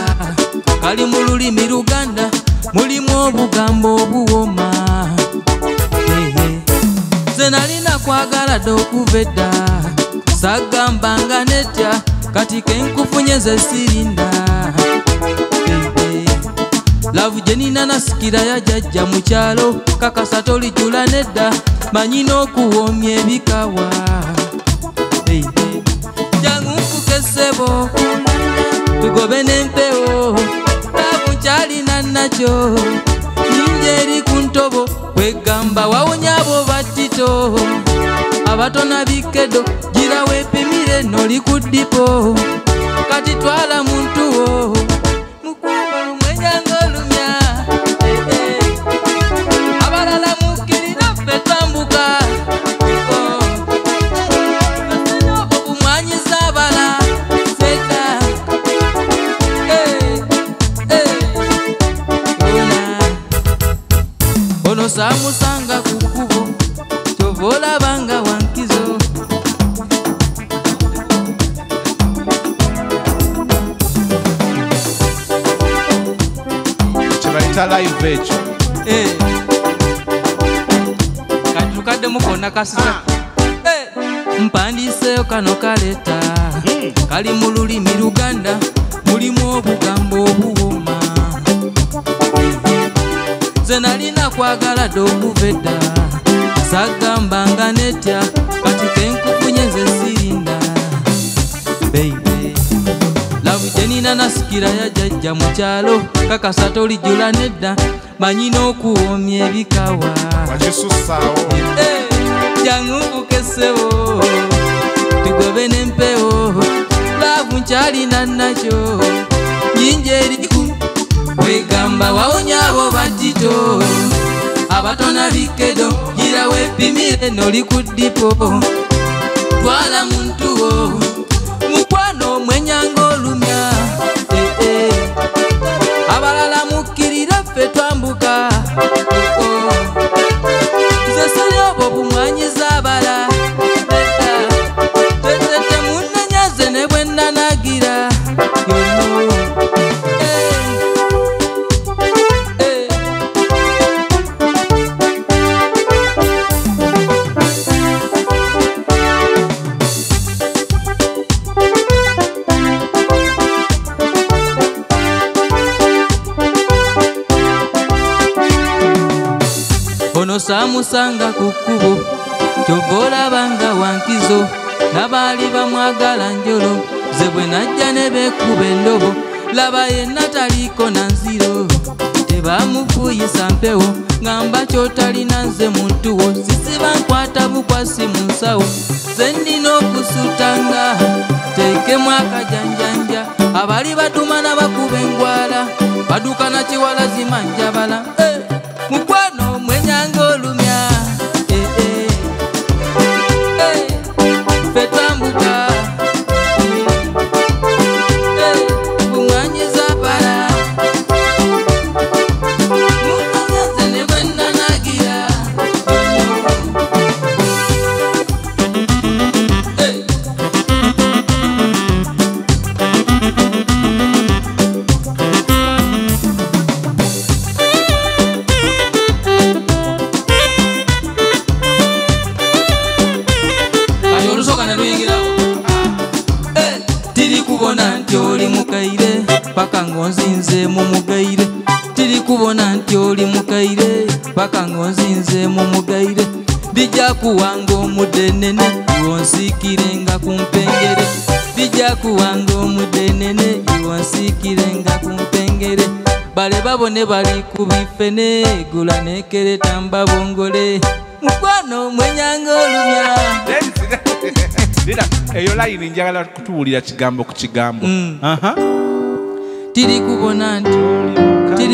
kali mu lulimi Luganda mulimu obugambo obuwoma ze nalina kwagala dda okuva edda sagambanga netya kati kenkufunye ze sirinda Love Jenina nasikira ya jajja mu kyalo kakasa tolijjula nedda manyina okuwoomya ebikawa jangu nfuke ssebo tugobe n'empewo Love kyalina nakyo yinja eri ku ntobo kwegamba wawunya abo batito abatona bikedo gira weepimire noli ku dipo kati twala muntu wo mukwano mwenyanga olumya abalala mukkirira ffe tambuka okumwanyiza abala seta ono saamusanga ku kkubo kyova olabanga wankizo kyebayita live ekyo kati tukaddemu konna kasisa mpandiseyo kano kaleta kali mu lulimi Luganda mulimu obugambo obuwoma ze nalina kwagala dda okuva edda sagambanga netya kati kenkufunye ze sirinda Love Jenina nasikira ya jajja mu kyalo kakasa tolijjula nedda manyina okuwoomya ebikawa jangu nfuke ssebo tugobe n'empewo Love nkyalina nakyo yinja eriku wegamba wawunya abo batito abatona bikedo gira weepimire noli ku dipo twala muntu wo mukwano mwenyanga olumya abalala mukkirira ffe twambuka ze siri obwo bumwanyiza abala tetete munnenyaze ne bwe nanagira yono ono saamusanga ku kkubo kyova olabanga wankizo n'abaali bamwagala njolo ze bwe najja ne beekuba endobo laba yenna taliiko na nziro tebamufuuyisa mpewo ngamba kyotalina nze muntu wo sisiba nkwata bukwasi mu nsawo ze nnina okusutanga teekemu akajanjanja abali batuma n'abakuba engwala baduka na kiwala zimanjabala mukwano mwenyanga olumya paka ngonzinze mu mugaire tiri kubona nti oli mukaire paka ngonzinze mu mugaire dijja kuwanga omudenene iwonsikirenga kumpengere dijja kuwanga omudenene iwonsikirenga kumpengere bale babone bali kubifene gula nekereta mbabongole mukwano mwenyanga olumya Lira eyo line njagala kutuwulira kigambo ku kigambo. tiri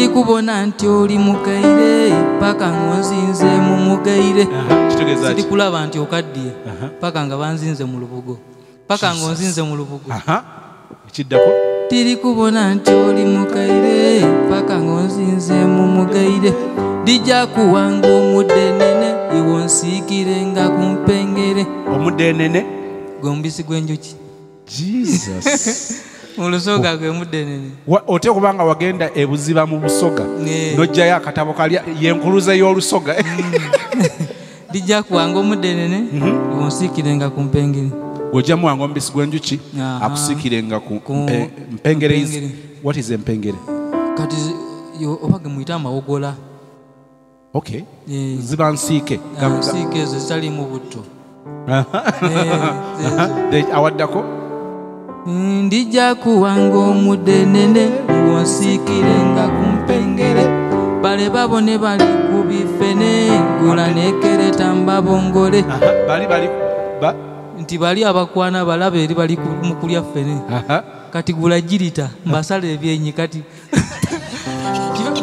kubona nti oli mukaire paka ngonzinze mu mugaire tiri kulaba nti okaddiye paka nga banzinze mu lubugo paka ngonzinze mu lubugo ekiddako tiri kubona nti oli mukaire paka ngonzinze mu mugaire dijja kuwanga omudenene iwonsiikirenga kumpengere omudenene gombisi gwenjuki Jesus olusoga gwe mudenene ote kubanga wagenda ebuziba mu busoga nojjayo akatabo kalya yenkuluze y'olusoga dijja kuwanga omudenene iwonsiikirenga kumpengere gojjamu wanga omubisi gwenjuki akusiikirenga ku mpengere. What is empengere? Kati oba gemuyita amawogola. Okay. Ziba nsiike. Nsiike ezo zitalimu butto. Awaddako? Ndijja kuwanga omudenene iwonsiikirenga kumpengere bale babone bali kubifene gula nekereta mbabongole nti bali abakwana balabe eri bali mukulya fene kati gula jirita mbasala ebyenyi kati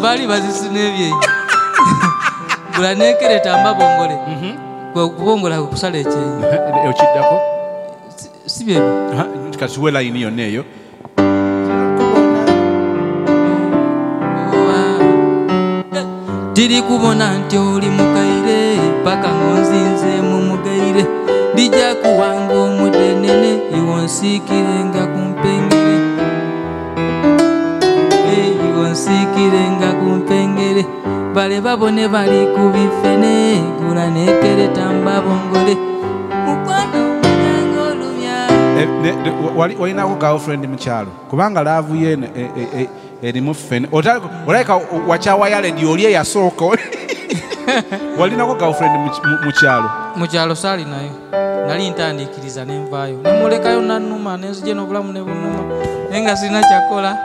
bali bazisina ebyenyi gula nekereta mbabongole kubongola kusala ekyenyi okiddako sibye kati we line yonna eyo tiri kubona nti oli mukaire paka ngonzinze mu mugaire dijja kuwanga omudenene iwonsiikirenga kumpengere iwonsiikirenga kumpengere bale babone bali kubifene gula nekereta mbabongole mukwano mwenyanga olumya walinako girlfriend mukyalo kubanga laavu ye erimu fene olaika wakyawayaledi oli eyasooka walinako girlfriend mukyalo saali nayo nali ntandikiriza nenvaayo nemulekayo nanuma nenzije n'obulamu ne bunuma naye nga sirina kyakola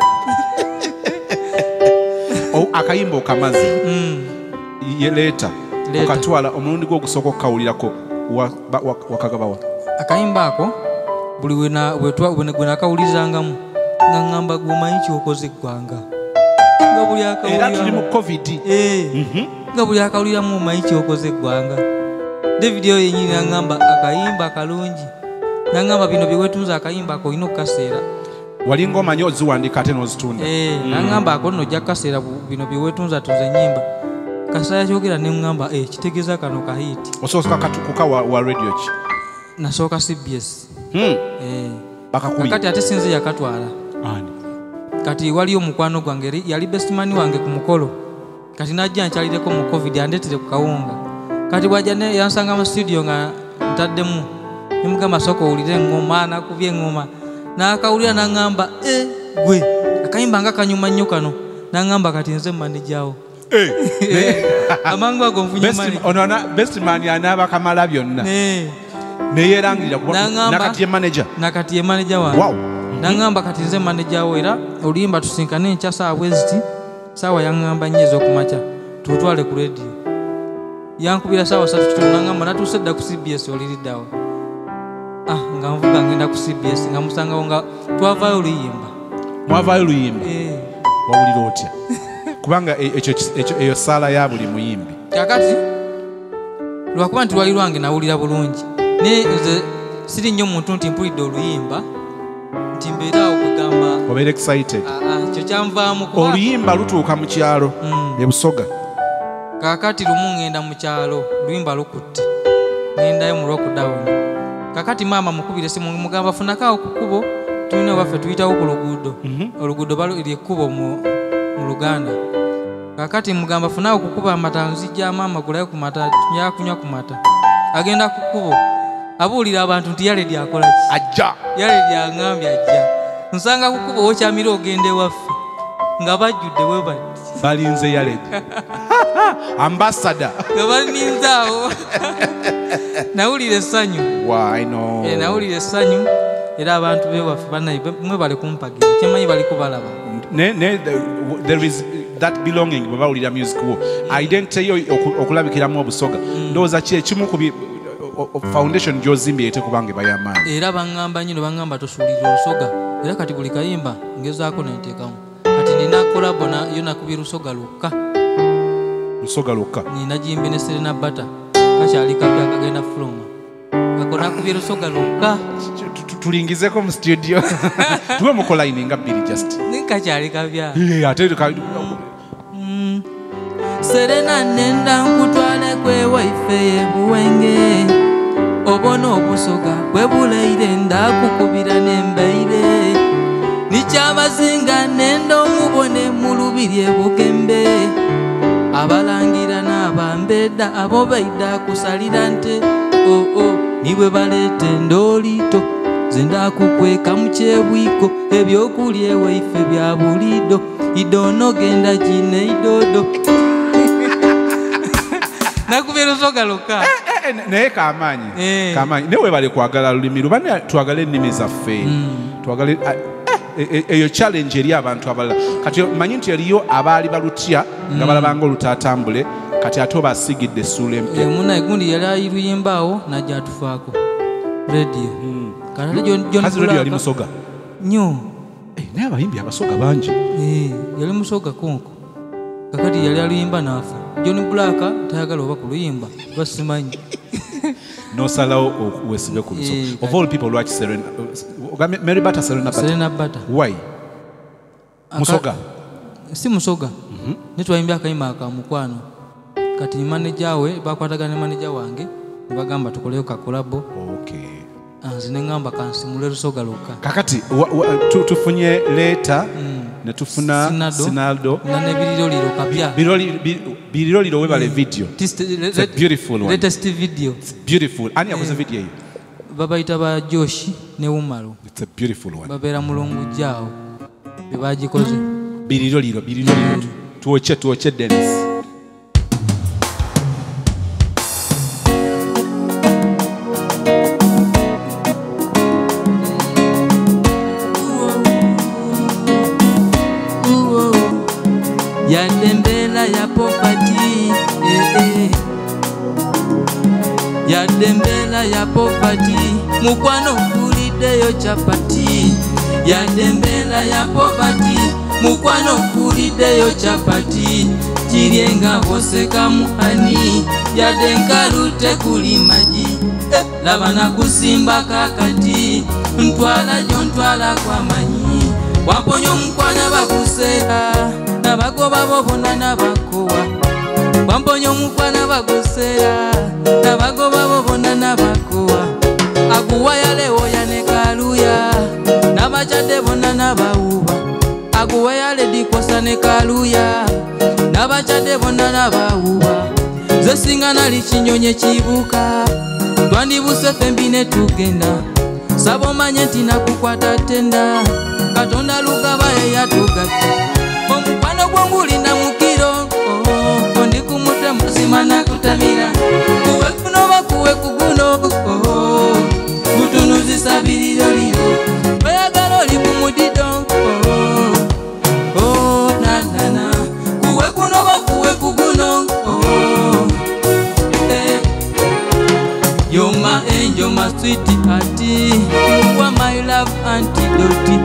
akayimba okamazi leeta okatwala omulundi gw'ogusooka okukawulirako wakagabawa akayimba ako buli gwe nakawulizangamu nga ŋŋamba gwomanyi kyokoze eggwanga era tuli mu covid nga buli akawuliramu omanyi kyokoze eggwanga David oyo yenyini naŋŋamba akayimba kalungi naŋŋamba bino byewetunza akayimba ako olina okukaseera walinga omanyi oziwandika ate n'ozitunda naŋŋamba ako nno ojja kukaseera bino byewetunza tuza ennyimba kaseera kyogera neŋŋamba kitegeeza kano kahiiti osooka katukuka wa radio ki nasooka CBS kati ate sinze yakatwala kati waliyo omukwano gwange yali bestman wange ku mukolo kati najja nkyalireko mu covid andeetere ku kawunga kati bwajja yansanga mu studio nga ntaddemu nemugamba sooka owulire eŋŋoma nakubye eŋŋoma nakawulira naŋŋamba gwe akayimba nga kanyuma nnyo kano naŋŋamba kati nze mmanejaawo amangu ago nfunye bestman anaaba kamala byonna neyerangirira nakati ye manager nakati ye manager wange naŋŋamba kati nze manager wo era oluyimba tusinkane enkya saawa eziti saawa yaŋŋamba nnyo ez'okumakya tutwale ku radio yankubira saawa 3 naŋŋamba natuuse dda ku CBS oliriddawo nga nvuga ngenda ku CBS nga musangawo nga twavaayo oluyimba mwavaayo oluyimba wawulira otya kubanga eyo saala ya buli muyimbi kakati lwakuba nti lwali lwange nawulira bulungi naye nze siri nnyo muntu nti mpulidde oluyimba nti mbeeraawo kugamba obeera excited kyo kyanvaamu oluyimba lutuuka mu kyalo ebusoga kakati lumu ŋŋenda mu kyalo oluyimba lukutte ŋŋendayo mu lockdown kakati maama mukubire simu mugamba funakaawo ku kkubo tulina waffe tuyitawo ku luguudo oluguudo lyekkubo mu Luganda kakati mugamba funaawo ku kkubo amata nzijja maama gulayo ku mata yakunywa ku mata agenda ku kkubo abuulira abantu nti yaledi akola ki ajja yaledi aŋŋambye ajja nsanga ku kkubo wokyamira ogenda ewaffe nga bajjudde bwe bati balinze yaleji ambassador nga baninzaawo nawulira essanyu nawulira essanyu era abantu bewaffe bannaye mwe bali kumpagira kyemanyi baliko balaba there is that belonging bwe bawulira music wo identity yo okulabikiramu obusoga ndowooza ki ekimu ku foundation gy'ozimbye ete kubanga bayamaanyi era baŋŋamba nnyo ne baŋŋamba tosuulira olusoga era kati buli kayimba ngezaako nenteekamu kati nina kolabo yo nakubye lusoga lwokka nina jimbi ne Serena Bata kakyali kapya kagenda fuluma ako nakubye lusoga lwokka tulingizeko mu studio tuwe muko line nga bbiri just kakyali kapya Serena nenda nkutwale kwe waife yebuwenge obona obusoga bwe buleire ndakukubira nembeire nikyabazinga nenda omubone mu lubiri ebukembe abalangira n'abambedda abo baidda kusalira nte nibwe baleete ndolito zendakukweka mu kyebwiko ebyokulya ewaife bya bulido idono genda gine idodo nakubye lusoga lukka naye kamaanyi newe bale kwagala lulimi lubane twagale ennimi zaffe twagale eyo challenge eri abantu abalala kati manyi nti eriyo abaali balutya nga balabanga olutatambule kati ate oba asigidde essuula empya munaye gundi yali ayiruyimbawo najja atufaako radio kazi yali musoga nnyo naye abayimbi abasoga bangi yali musoga konko kakati yali aluyimba naafe John Black tayagala oba kuluyimba basimanyi nosalawo wesibe ku lusoga of all people lwaki Serena Mary Bata Serena Bata why musoga si musoga nitwayimbya akayimba akamukwano kati manager we bakwatagana manager wange bagamba tukoleyo kakolabo nzine ngamba kansimule lusoga lukka kakati tufunye leta netufuna Sinaldo nebiriro liro kapya biriro liro webale video it's a beautiful one latest video it's beautiful ani yakoze video hiyo babayita ba Josh ne Umaru it's a beautiful one babera mulungu jao bebagikoze biriro liro tuoche dance yadembela ya poverty yadembela ya poverty mukwano kulideyo chapati yadembela ya poverty mukwano kulideyo chapati kiryenga boseka muhani yadenkalute kulimaji labana kusimba kakati ntwala kwa manyi waponyo mukwana bakusera nabagoba bobona nabakowa wamponyo mukwana bagusera nabagoba bobona nabakowa aguwa yalewo yanekaluya nabachade bona nabauba aguwa yale dikosa nekaluya nabachade bona nabauba zesinga nali kinyonye kibuka twandibuse fembine tugenda sabo manye ntina kukwata tenda katonda lugaba yatugati omukwano gwonguli na mukiro ndi kumute muzima na kutamira kuwe kuno bakuwe kuguno gutunuzisa biriro liro oyagala oli kumudido nanana kuwe kuno bakuwe kuguno you're my angel, my sweetie auntie. You are my love antidote.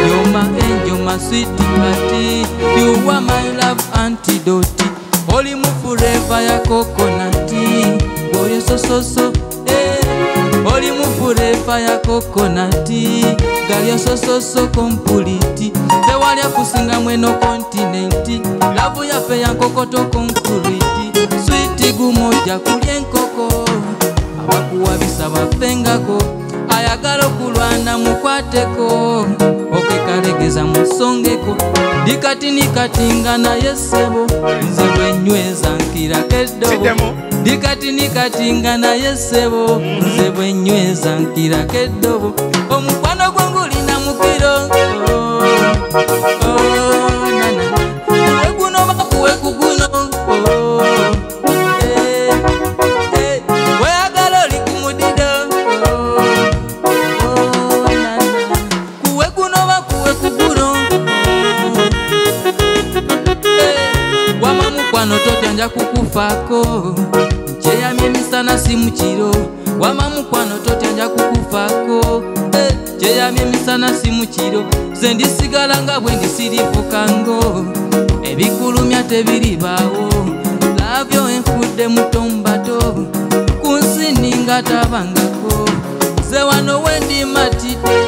You're my angel, my sweetie auntie. You are my love antidote. Holy move forever ya coconut. Boy so Holy move forever ya coconut. Girl you're so complete. The wali ya kusinga mweno continent. Love ya fe ya kokoto concrete. Sweetie gumoja kulienkoko. Abakuwabisa bafengako ayagala okulwana mukwateko okekalegeza musongeko dikati nikatingana yesebo nze bwenyweza nkirako eddobo dikati nikatingana yesebo nze bwenyweza nkirako eddobo omukwano gwongulina mukiro nana mukwano totya nja kukufaako kyeyamye emisana si mukiro wama mukwano totya nja kukufaako kyeyamye emisana si mukiro ze ndisigala nga bwe ndisirifukango ebikulumya tebiribaawo laavyo enfudde mutombato ku nsi ninga tabangako ze wano wendi matidde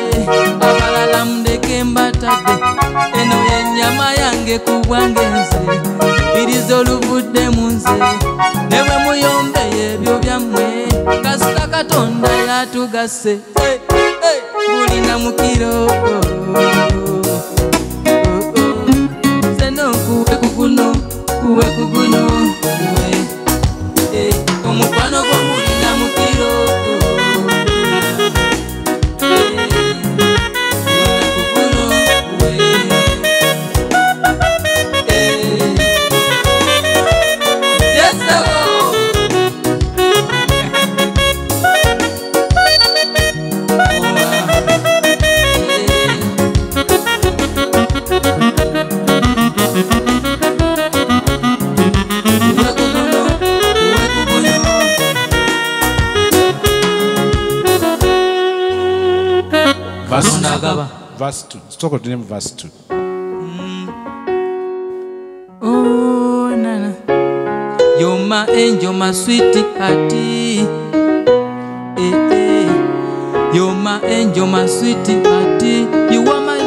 abalala mundeke mbatadde eno yennyama yange ku bwange nze irize oluvudde mu nze ne bwe muyombeye ebyo byammwe kasita katonda yatugase bulina mukiro seno kuwe kuguno omukwano gwo bulina mukiro Verse 2. Let's talk about the name verse 2. Oh, nana. You're my angel, my sweetie hearty. You're my angel, my sweetie hearty. You are my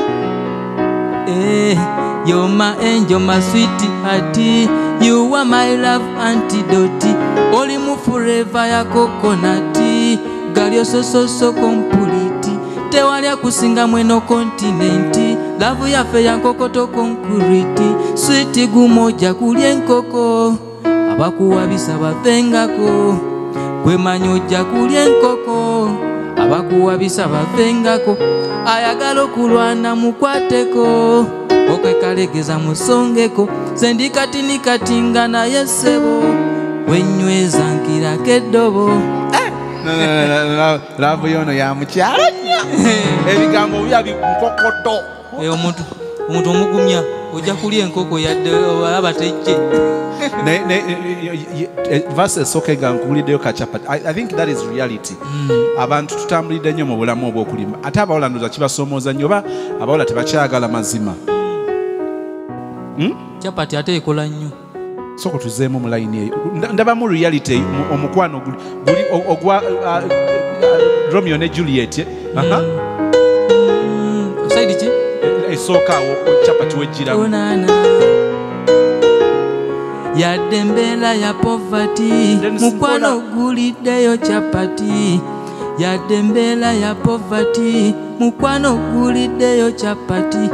you're my angel, my sweetie hearty. You are my love antidote. Only move forever ya coconut. Girl, you're so complete. Tewalya kusinga mweno kontinenti lavu yaffe ya nkokoto konkuriti switi gumoja kulya enkoko abakuwabisa bafengako kwemanya ojja kulya enkoko abakuwabisa bafengako ayagala okulwana mukwateko okwekalegeza musongeko sendikatinika naye ssebo wenyweza nkirako eddobo Lavu yono ya mukyalo nnyo ebigambo byabi nkokoto omuntu omugumya ojja kulya enkoko yadde alaba tejje verse esooka egankuliddeyo kachapati. I think that is reality. Abantu tutambulidde nnyo mu bulamu obw'okulima ate abawala ndoza kibasoomooza nnyo oba abawala tebakyagala mazima. Chapati ate ekola nnyo soko tuzeemu mu layini eyo ndabamu reality omukwano guli ogwa Romeo ne Juliet saidi ki esooka awo chapati wejjiramu yadde embeera ya poverty mukwano guliddeyo chapati yadde embeera ya poverty mukwano guliddeyo chapati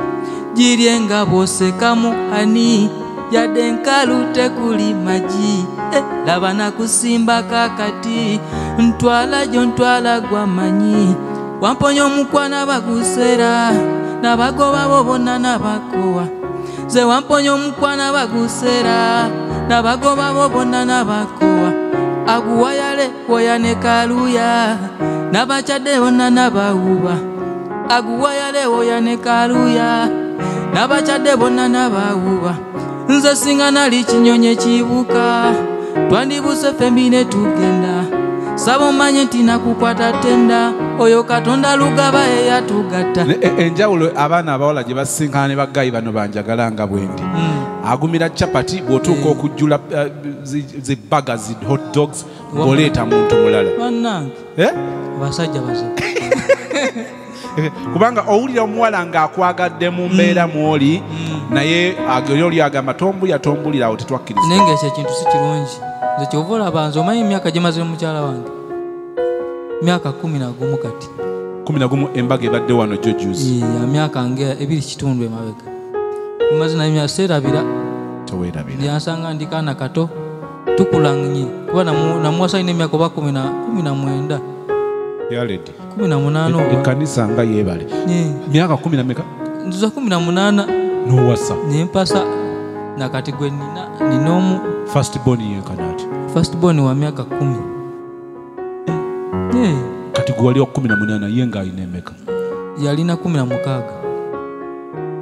girye nga bw'osekamu hani yadde nkalu tekuli magi laba nakusimba kakati ntwala gyo ntwala gwamanyi wamponya omukwana bagusera nabagoba bo bonna nabakowa ze wamponya omukwana bagusera nabagoba bo bonna nabakowa aguwayale woyane kaluya nabachadde bonna nabawuba aguwayale woyane kaluya nabachadde bonna nabawuba nze singa nali kinyonyi kibuka twandibuse fembi ne tugenda saba omanye nti nakukwata tenda oyo katonda lugaba eyatugatta enjawulo abaana abawala gye basinkana ne baggayi bano banjagala nga bwendi agumira chapati bw'otuuka okujjula zi burgers hot dogs ng'oleeta muntu mulala bannange basajja baze kubanga owulira omuwala ng'akwagadde mu mbeera mw'oli naye oli agamba tombulira awo tetwakkiriza naye ng'ekyo ekintu si kirungi nze kyova olaba nze omanyi emyaka gye mazire mukyala wange myaka 11 kati 11 embaga ebadde wano jojuzi ya myaka nga 2.5 emabega maze naye myaka serabira towerabira yansanga ndi kaana kato tukulanganye kuba namuwasa ine emyaka oba 19 yaledi 18 ekanisa nga yeebale myaka 10 meka nzuza 18 nowasa nempasa nakati gwe ninomu first born yekanati first born wa myaka 10 kati gwe wali 18 ye nga alina emeka yalina 16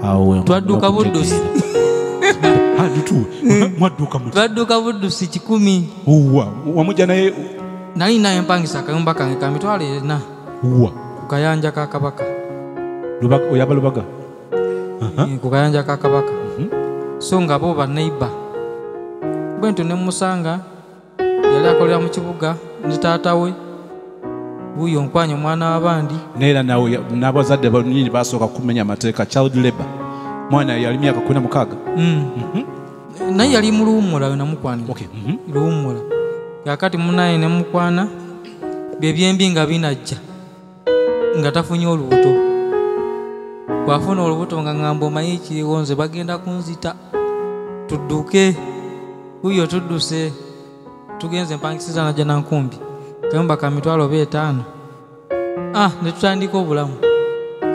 awo twadduka buddusi Twadduka buddusi 10. Wamujja naye nali naye mpangisa akayumba kange ka mitwalo 4 ku kayanja ka Kabaka. Oyaba Lubaga? Ku kayanja ka Kabaka. So nga bo ba neighbor bwento ne musanga yali akolera mu kibuga ne taata we buyo nkwanya mwana w'abandi neera nawe n'abazadde banyini basooka kumenya amateeka child labor. Mwana yali myaka 16. naye yali mu luwummula we namukwanira. Luwummula kakati munaye ne mukwana bebyembi nga binajja nga tafunye olubuto. Bwafuna olubuto nga ngamba omanyi ekiriwo nze bagenda kunzita tudduke. Uyo tudduse tugenze mpangisiza najja nankumbi kayumba ka mitwalo 5. Ne tutandika obulamu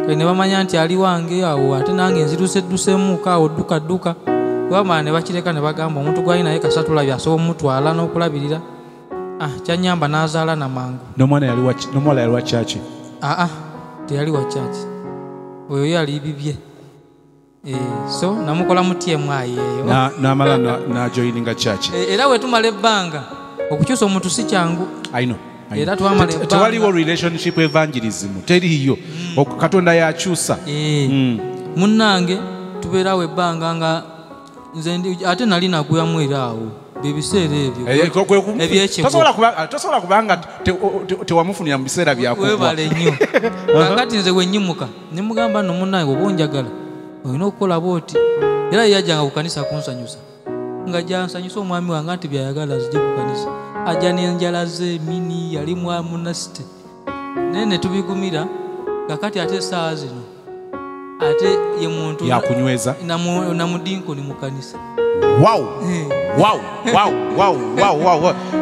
ne bamanya nti ali wange awo ate nange nziruseddusemu awo dduka wamala ne bakireka ne bagamba omuntu gwali naye kasatulabye asobola omutwala n'okulabirira. Kyanyamba n'azaala namangu. N'omwana yali wa kyaki? Teyali wa kyaki, oyo yali bibye. So namukola mu TMI eyo n'amala n'ajoyininga kyaki. Era we tumala ebbanga okukyusa omuntu si kyangu. Era twamala ebbanga tewaliwo relationship evangelism teriyo. Katonda yakyusa. Munnange tubeerawo ebbanga nga nze ate nali naguyamu era awo bebiseera ebyo ebyekyo. Tosobola kubanga tewamufunira mu biseera byakugwa. Webale nnyo. Kakati nze wenyimuka ne mugamba nno munnange oba onjagala olina okukola booti. Era yajjanga ku kanisa kunsanyusa nga jansanyusa omwami wange nti byayagala zijje ku kanisa. Ajja n'enjala ze mini yali munasite naye ne tubigumira. Kakati ate essaawa zino ate ye muntu yakunyweza namudinkoni mu kanisa. Wow.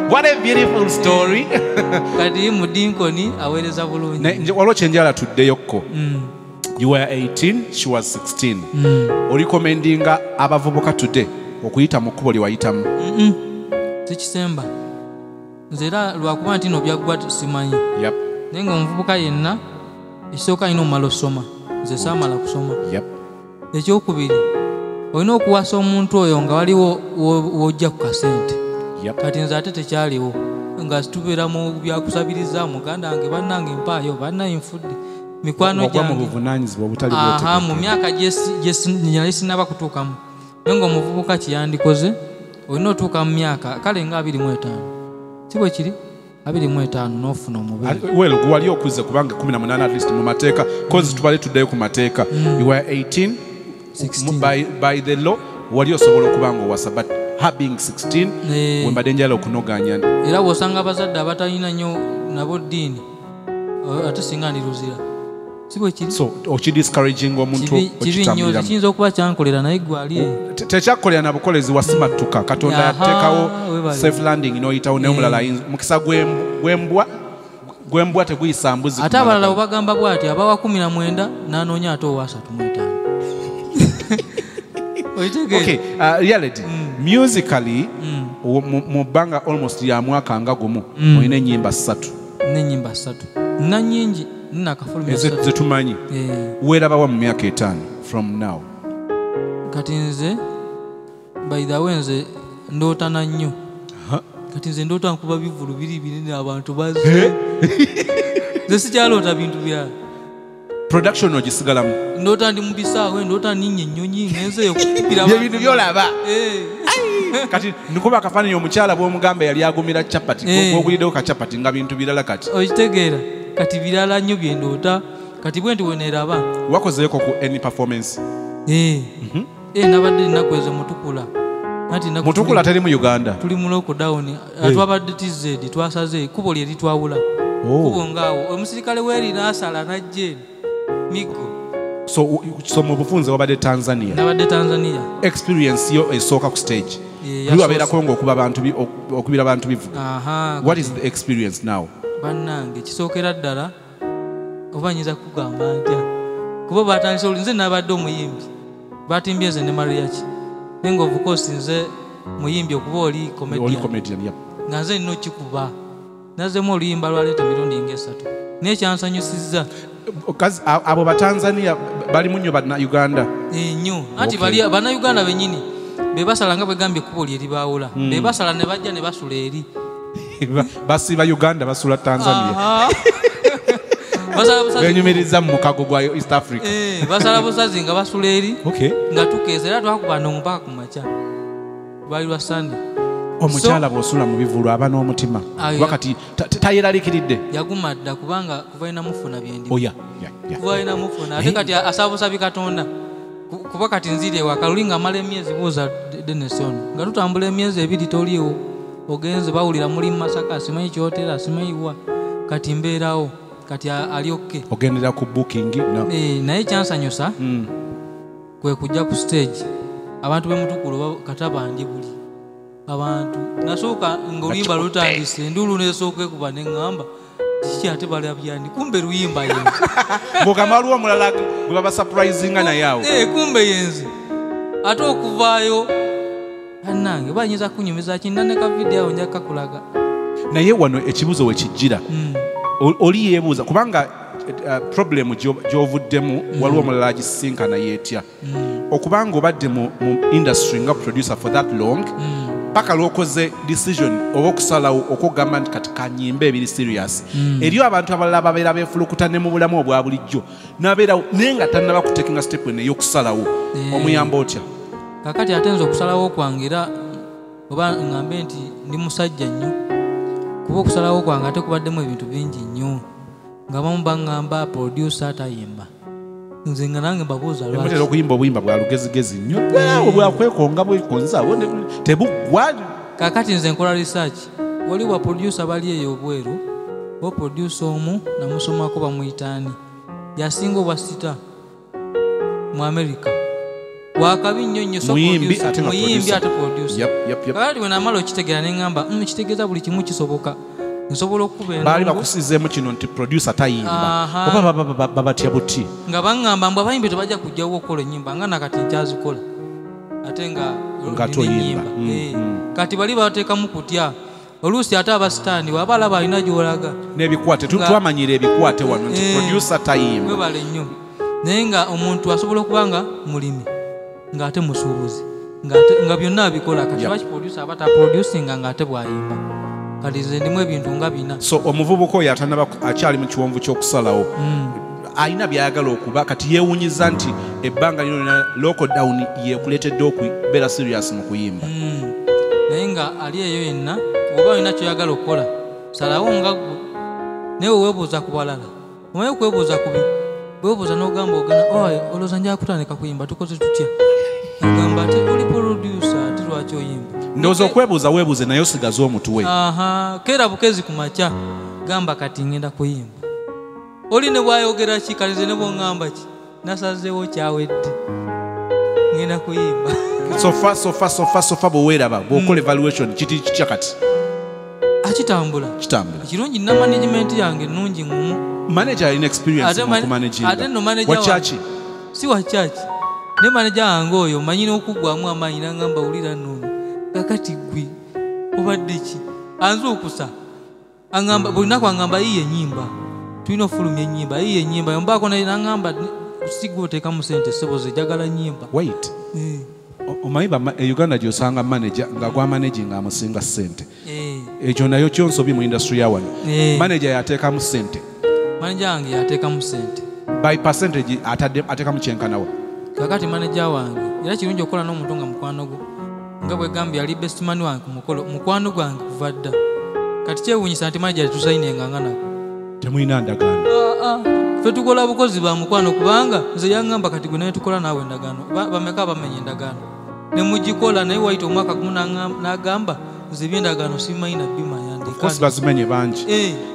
What a beautiful story. Kati mudinkoni aweereza bulungi. Waliwo kyenjala tuddeyokko. You were 18, she was 16. Recommendinga abavubuka today okuyita mu kkubo lye wayitamu? Tekisemba. Nze era lwakuba nti no byaggwa simanyi. Naye nga omuvubuka yenna ekisooka alina omumala osoma. Nze saamala kusoma. Ekyokubiri olina okuwasa omuntu oyo nga waliwo wojja ku kasente. Kati nze ate tekyaliwo nga tubeera mu byakusabiriza muganda wange bannange mpaayo bannaye nfudde mikwano gyange mu myaka gye sinaba kutuukamu. Naye ng'omuvubuka kyeyandikoze olina otuuka mu myaka kale nga 25 si bwe kiri 25 n'ofuna omubiri. Well, wali okuze kubanga 18 at least mu mateeka cause tubale tuddayo ku mateeka. You were 18 by the law wali osobola okubanga owasa but her being 16 wembadde njala okunoganya. Era bw'osanga abazadde abatalina nnyo nabo ddiini ate singa ndiruzira si bwe kiri. So okidiscouraging omuntu okitambuliramu kiyinza okuba kyankolera naye gwali tekyakolera na bukolezi wasimatuka. Katonda yateekawo safe landing n'oyitawo naye omulala mukisa gwembwa teguyisa mbuzi. Ate abalala obagamba bw'ati abawa 19 n'anoonya ate owa 35. Okay, reality. Musically, mu bbanga almost ya mwaka nga gumu olina ennyimba 3. N'ennyimba 3 na nnyingi nina akafulumya 3 zetumanyi. Weerabawa mu myaka 5 from now? Kati nze by the way nze ndootana nnyo. Kati nze ndoota nkuba bivulu biri binene abantu bazze. Nze sikyaloota bintu byala. Production ogisigalamu? Ndoota ndi mu bisaawe ndoota ninnya ennyonyi ngenzeeyo kupira ebintu byolaba. Kati nikuba akafaananyi omukyala bw'omugamba yali agumira chapati gw'oguliddewo ka chapati nga bintu birala kati. Okitegeera kati birala nnyo bye ndoota kati bwe nti weneeraba. Wakozeeko ku any performance? Nabadde ennaku ezo mutukula. Mutukula teri mu Uganda? Tuli mu lockdown. Twabadde TZ twasaze kubo lye litwawula. Kubo ngaawo omusirikale weerina asala najje Migo. So mu bufunze wabadde Tanzania? Nabadde Tanzania. Experience yo esooka ku stage? Lwabeerako ng'okubira abantu bivuga. What is the experience now? Bannange kisookera ddala oba nyiza kugamba ntya kuba batandise nze nabadde omuyimbi batimbye nze ne Mariachi naye nga of course nze muyimbi okuba oli comedian nga nze nina okikuba nazemu oluyimba lwaleeta emirundi nga 3 naye kyansanyusizza. Abo Batanzania bali mu nnyo Bannayuganda? Nnyo anti bannayuganda bennyini bebasala nga bwegambye ekkubo lye libaawula bebasala ne bajja ne basula eri basiba Uganda basula Tanzania benyumiriza mu mukago gwa East Africa basala busazi nga basula eri okay nga tukeeza era twakuba ndongo mpaka ku makya bali lwa Sunday omukyala bw'osula mu bivulu aba n'omutima wakati tayeralikiridde yaguma dda kubanga kuva ina mufuna byendi kuva ina mufuna ate kati asabusabi Katonda kuba kati nzire wakaluli nga mala emyezi buuza Denison nga tutambula emyezi ebiri toliwo ogenze bawulira muli Masaka asimanyi kyotera asimanyiwa kati mbeerawo kati alyokke ogendera ku booking naye kyansanyusa kwe kujja ku stage abantu bemutukulu katabandi buli abantu nasooka ng'oluyimba lutandise endulu nesooka ekuba neŋŋamba kiki ate balabyandi kumbe luyimba yenze ng'ogamaliwo omulala gwe baba surprisinga naye awo kumbe yenze ate okuvaayo annange banyinza kunyumiza kinda ne kavidiyo awo nja kakulaga naye wano ekibuzo we kijjira oli yeebuuza kubanga problem gy'ovuddemu waliwo omulala agisinkana yeetya okubanga obadde mu industry nga producer for that long paka lwokoze decision oba okusalawo okugamba nti kati kanyimbe ebiri serious eriyo abantu abalala babeera beefulukuta ne mu bulamu obwa bulijjo nabeerawo naye nga tannaba kutekinga step eno ey'okusalawo omuyamba otya kakati ate nze okusalawo kwange era oba ngambe nti ndi musajja nnyo kuba okusalawo kwange ate kubaddemu ebintu bingi nnyo nga bamu baŋŋamba producer atayimba nze nga nange mbabuuza lwaki okuyimba obuyimba bwa lugezigezi nnyo bwakwekonga bwekonza tebuggwa kakati nze nkola research wali bwa producer bali eyo obweru bo producer omu namusomako bamuyitaani yasinga obwa sita mu America wakabi nnyo nnyo muyimbi ate producer kakati bwe namala okitegeera neŋŋamba kitegeeza buli kimu kisoboka nsobola okuba endongo baali bakusizeemu kino nti producer tayimba oba babatya buti nga baŋŋamba mbw abayimbi tebajja kujjawo okukola ennyimba nga nakati nkyazikola ate nga toyimba kati bali bateekamu kutya oluusi ate abasitaani bwaba alaba alina gy'olaga n'ebikwate twamanyira ebikwate wano nti producer tayimba webale nnyo naye nga omuntu asobola okuba nga mulimi ng'ate musuubuzi nga byonna abikola kati lwaki producer aba taproducinga ng'ate bw'ayimba kati nze ndimu ebintu nga bina so omuvubuka oyo akyali mu kiwonvu ky'okusalawo alina byayagala okuba kati yeewunyiza nti ebbanga lino lina lockdown yekuleetedde okubeera serious mu kuyimba naye nga ali eyo yenna oba olina kyoyagala okukola salawo nga gwe naye weweebuuza ku balala omaye okwebuuza kubi weweebuuza n'ogamba ogana olowooza njala kutandika kuyimba tukoze tutya agamba ati oli producer ati lwaki oyimba ndowooza okwebuuza weebuuze naye osigaze omutwe keera bukezi ku makya gamba kati ngenda kuyimba oli ne bwayogera ki kati nze ne bw'oŋŋamba ki nasazeewo kyawedde ngenda kuyimba sofa bweweeraba bw'okola evaluation kiti kitya kati kitambula ekirungi nina management yange ennungi ngumu manager alina experience ate no manager si wa church ne manager wange oyo manyi n'okuggwamu amaanyi n'aŋŋamba wulira nnono kakati gwe obadde ki anzuukusa aŋŋamba buli lunaku aŋŋamba yiye ennyimba tulina ofulumya ennyimba yiye ennyimba yombaako naye n'aŋŋamba sigwe oteekamu sente ssebo ze njagala nnyimba wait omanyi Uganda gy'osanga manager nga gwamanaginga amusinga ssente ekyo nayo kyonsobi mu industry ya wano manager yateekamu ssente manager wange yateekamu ssente by percentage ateekamu kyenkanawa kakati manager wange era kirungi okukola n'omuntu nga mukwano gwo nga bwe gambye ali best man wange ku mukolo mukwano gwange kuva dda kati kyewuunyisa nti manager tetusayinenga nga nako temulina ndagaano ffe tukola bukozi ba mukwano kubanga nze yaŋŋamba kati gwe naye tukola naawe endagaano bameka bamenya endagaano ne mugikola naye waita omwaka gumu n'agamba nze ebyendagaano simanyi nabbi mayandikosi bazimenye bangi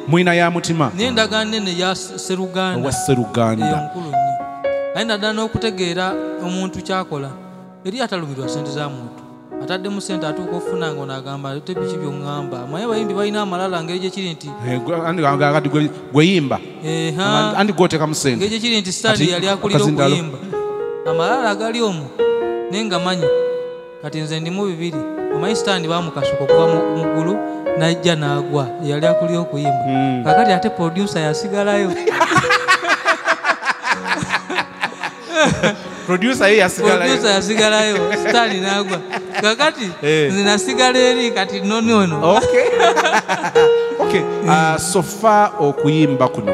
mwina ya mutima naye endagaano nene ya Seruganda owa Seruganda nkulu nnyo naye naddala n'okutegeera omuntu kyakola eri atalumirwa sente za muntu ataddemu sente atuuka ofuna nga n'agamba te biki by'oŋŋamba amaye abayimbi balina amalala ngeri gye kiri nti gweyimba andi gwoteekamu sente ngeri gye kiri nti sitaani yali akulira okuyimba amalala agali omwo naye nga manyi kati nze ndimu bibiri omanyi sitaani baamukasuka okuva mu ggulu najja n'agwa yali akulira okuyimba kakati ate producer yasigalayo producer ye yasigalayo sitani nagwa kakati nze nasigala eri kati nonono. Okay. So far okuyimba kuno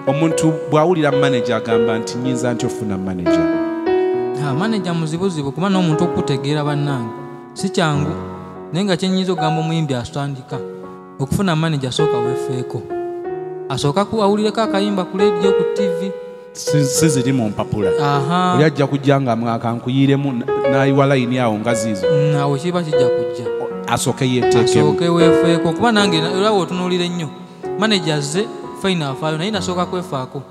omuntu bwawulira manager agamba nti nyinza nti ofuna manager. Manager muzibuzibu kuba n'omuntu okutegeera bannange si kyangu naye nga kyenyinza okugamba omuyimbi asitandika okufuna manager asooka weefeeko asooka awulireko akayimba ku radio ku TV siziri mu mpapula oli ajja kujja nga mwakankuyiremu n'ayiwa layini awo nga ziizo awo kiba kijja kujja asooke yeeteekemu asooke weefeeko kuba nange era wotunuulira ennyo manager azze faina afaayo naye nasooka kwefaako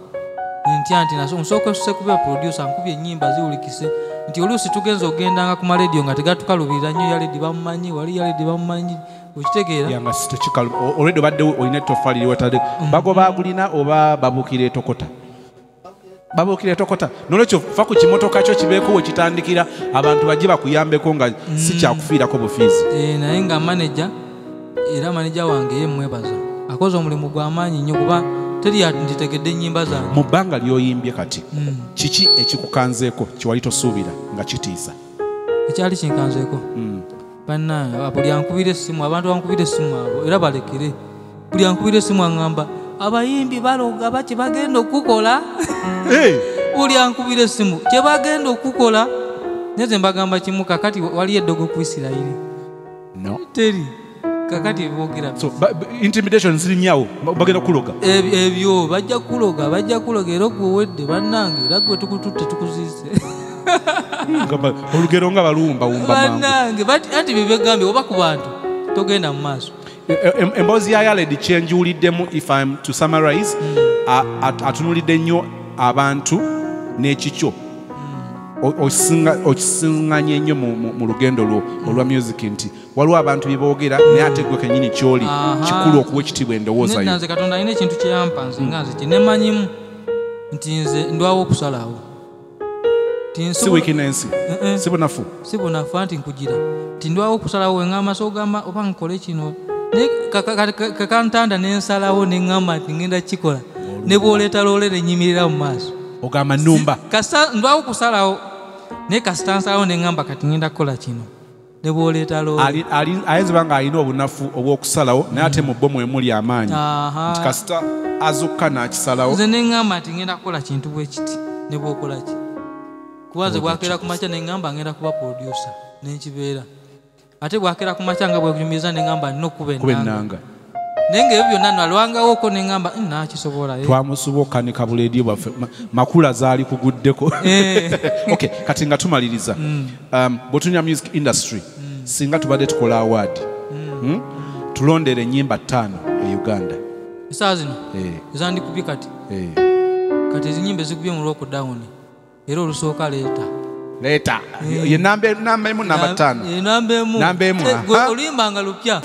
ntya nti nsooka kuba producer nkubye ennyimba ziwulikise nti oluusi tugenza ogendanga ku maradio nga tegatukalubirira nnyo yaledi bamumanyi wali yaledi bamumanyi okitegeera yanga sitekikalu olwedde obadde olina ettoffaali liwetadde bagoba agulina oba babuukira etokota nolwekyo fa ku kimotoka kyo kibeeko we kitandikira abantu bajje bakuyambeko nga si kyakufiirako bufiizi naye nga manager era manager wange ye mwebaza akoze omulimu gw'amaanyi nnyo kuba teri nditegedde ennyimba zange mu bbanga ly'oyimbye kati kiki ekikukanzeeko kiwali tosuubira nga kitiisa ekyali kinkanzeeko bannange buli ankubira essimu abantu bankubira essimu abo era balekere buli ankubira essimu aŋŋamba abayimbi baloga ba kye bagenda okukola buli ankubira essimu kye bagenda okukola neze mbagamba kimu kakati waliyo eddogo ku Isirayiri teri kakati boogera intimidation zirinyawo bagenda kuloga ebyo bajja kuloga era okuwedde bannange era gwe tukututte tukuziise olugero nga baluwumbawumba anti bebegambye oba ku bantu togenda mu maaso emboozi ya Yaledi kyenjiwuliddemu if I'm to summarize atunulidde nnyo abantu n'ekikyo okisiŋŋanya ennyo mu lugendo lwo olwa music nti waliwo abantu beboogera naye ate gwe kennyini kyoli kikulu okuwa ekitiibwa endowooza yo nze Katonda alina ekintu kyeyampa nze nga nze kinemanyimu nti nze ndwawo okusalawo si weakness si bunafu anti nkugira nti ndwawo okusalawo weŋŋamba so ogamba oba nkole kino kakantanda nensalawo neŋŋamba nti ngenda kikola ne bw'oleeta loole nenyimirira mu maaso ogamba nnumba ndwawo okusalawo naye kasita nsalawo neŋŋamba kati ngenda kukola kino ne bw'oleeta loole ayinza banga alina obunafu obw'okusalawo naye ate mu bo mwemuli amaanyi nti kasita azokka n'akisalawo nze neŋŋamba nti ngenda kukola kintu bwe kiti ne bw'okola ki kuba nze bwakeera ku makya neŋŋamba ngenda kuba producer nenkibeera ate bwakeera ku makya nga bwekunyumiriza neŋŋamba nina okuba ennanga naye nga ebyo byonna nalwangawoko neŋŋamba nakisobola twamusuboka ne kabuleediyo bwaffe makula zaali kuguddeko okay kati nga tumaliriza bwetunya music industry singa tubadde tukola award tulondera ennyimba 5 e Uganda esaa zino ezandikubye kati ezinyimba ezikubye mu lockdown era olusooka leeta ye namba emu namba 5 namba emu oluyimba lupya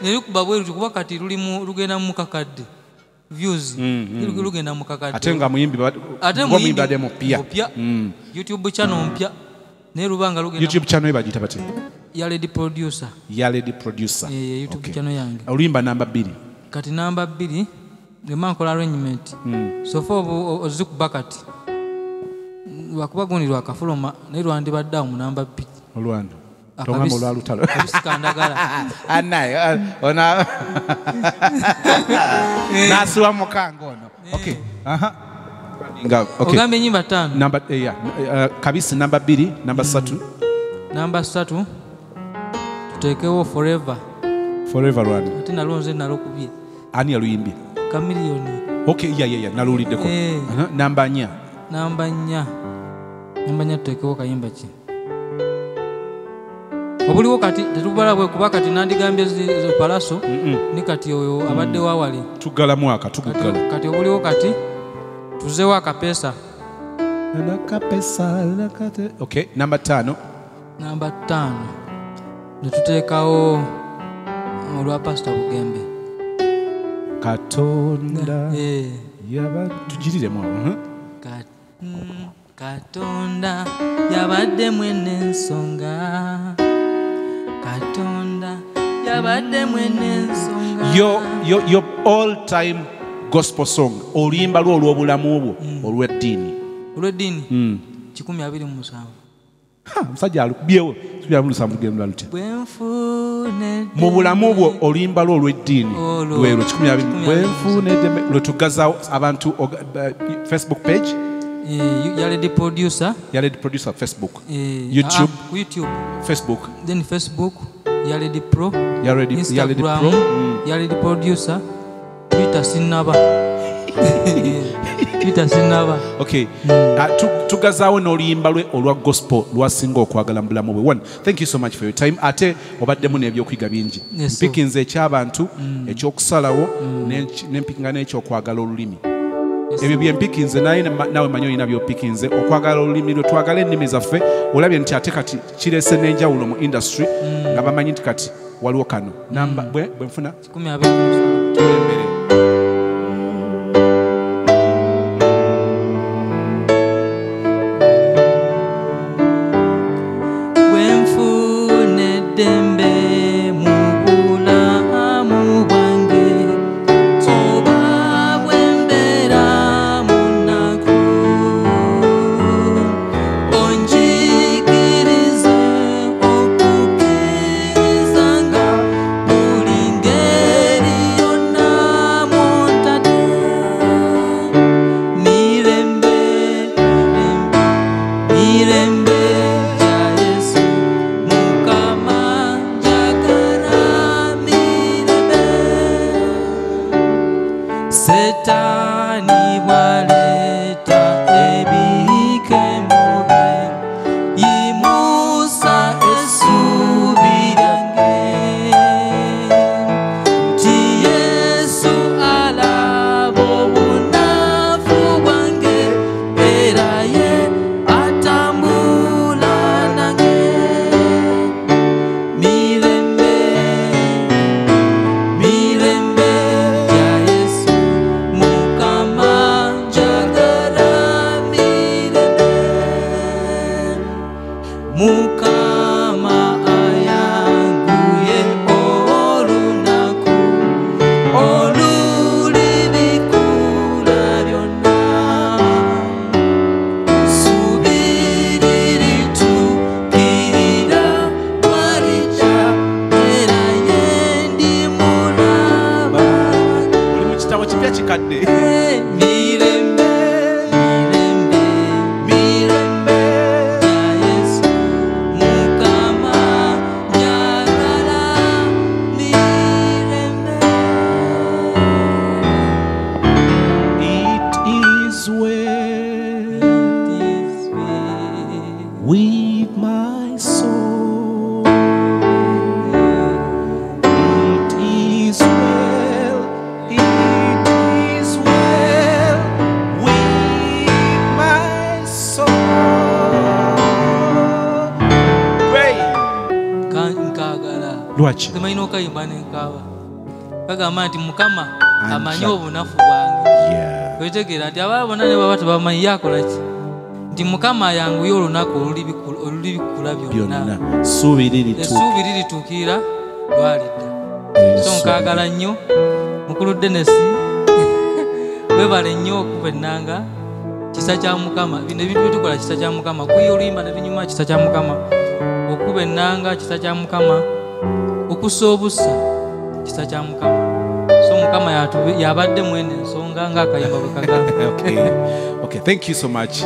nerikuba bweruti kuba kati lugenda mu kakadde views lugenda mu kakadde ate nga muyimbi badde mupya YouTube channel mpya naye lubanga lugenda YouTube channel ebagita bate Yaledi producer YouTube channel yange oluyimba namba 2 kati namba 2 ngemankola arrangement so for ozikuba kati lwakuba gundi lwakafuluma naye lwandibadde awo mu namba 2 olwando tongamba olwalutalo sikandagala anaye ona nasuwa mukanga ono okay ogambye ennyimba 5 kabisi namba 2 namba 3 namba 3 tuteekewo forever lwanda ate nalonze nalokubye ani yaluyimbye kamiliyoni okay naluwuliddeko namba 4 namba 4 tuteekewo kayimba ki obuliwo kati tetubala bwe kuba kati nandigambye palaso ni kati oyo abadde wawali tugala mwaka tugugala kati obuliwo kati tuzeewo akapesa okay namba 5 netuteekawo olwa Pastor Bugembe Katonda tugiriremu Katonda yabadde mwene ensonga Katonda yabadde mwene ensonga your all time gospel song oluyimba lwo olw'obulamu obwo olw'eddiini 127 musajja alubyewo 127 lugenda lutya bwenfune mu bulamu bwo oluyimba lwo olw'eddiini lwelwo 120 bwenfune lwe tugaza abantu Facebook page Yaledi producer Facebook YouTube Facebook then Facebook Yaledi Pro Yaledi Pro Yaledi producer Twitter sinaba okay tugazaawo n'oluyimba lwe olwa gospel lwasinga okwagala mu bulamu bwe. Thank you so much for your time. Ate obaddemu n'ebyokuyiga bingi mpikinze eky'abantu ekyokusalawo n'empikinga n'ekyokwagala olulimi ebyo byempikinze nawe manyi olina byoppikinze okwagala olulimi lwe twagala ennimi zaffe olabye nti ate kati kirese n'enjawulo mu industry nga bamanyi nti kati waliwo kano namba bwenfuna 27 tulembere temalina okayimba nenkaaba bagamba nti mukama amanyi obunafu bwange wetegeera nti abala bonna ne baba tebamanyi yakolaki nti mukama ayanguye olunaku oluli bikula byonna essuubi lirituukirira lwalidda so nkaagala nnyo mukulu Denesi webale nnyo okuba ennanga kisa kya mukama bino ebintu byetukola kisa kya mukama kuya oluyimba ne binyuma kisa kya mukama okuba ennanga kisa kya mukama okussa obusa kisa kya mukama so mukama yabadde mwene ensonga ng'akayimba bwe kagamba okay thank you so much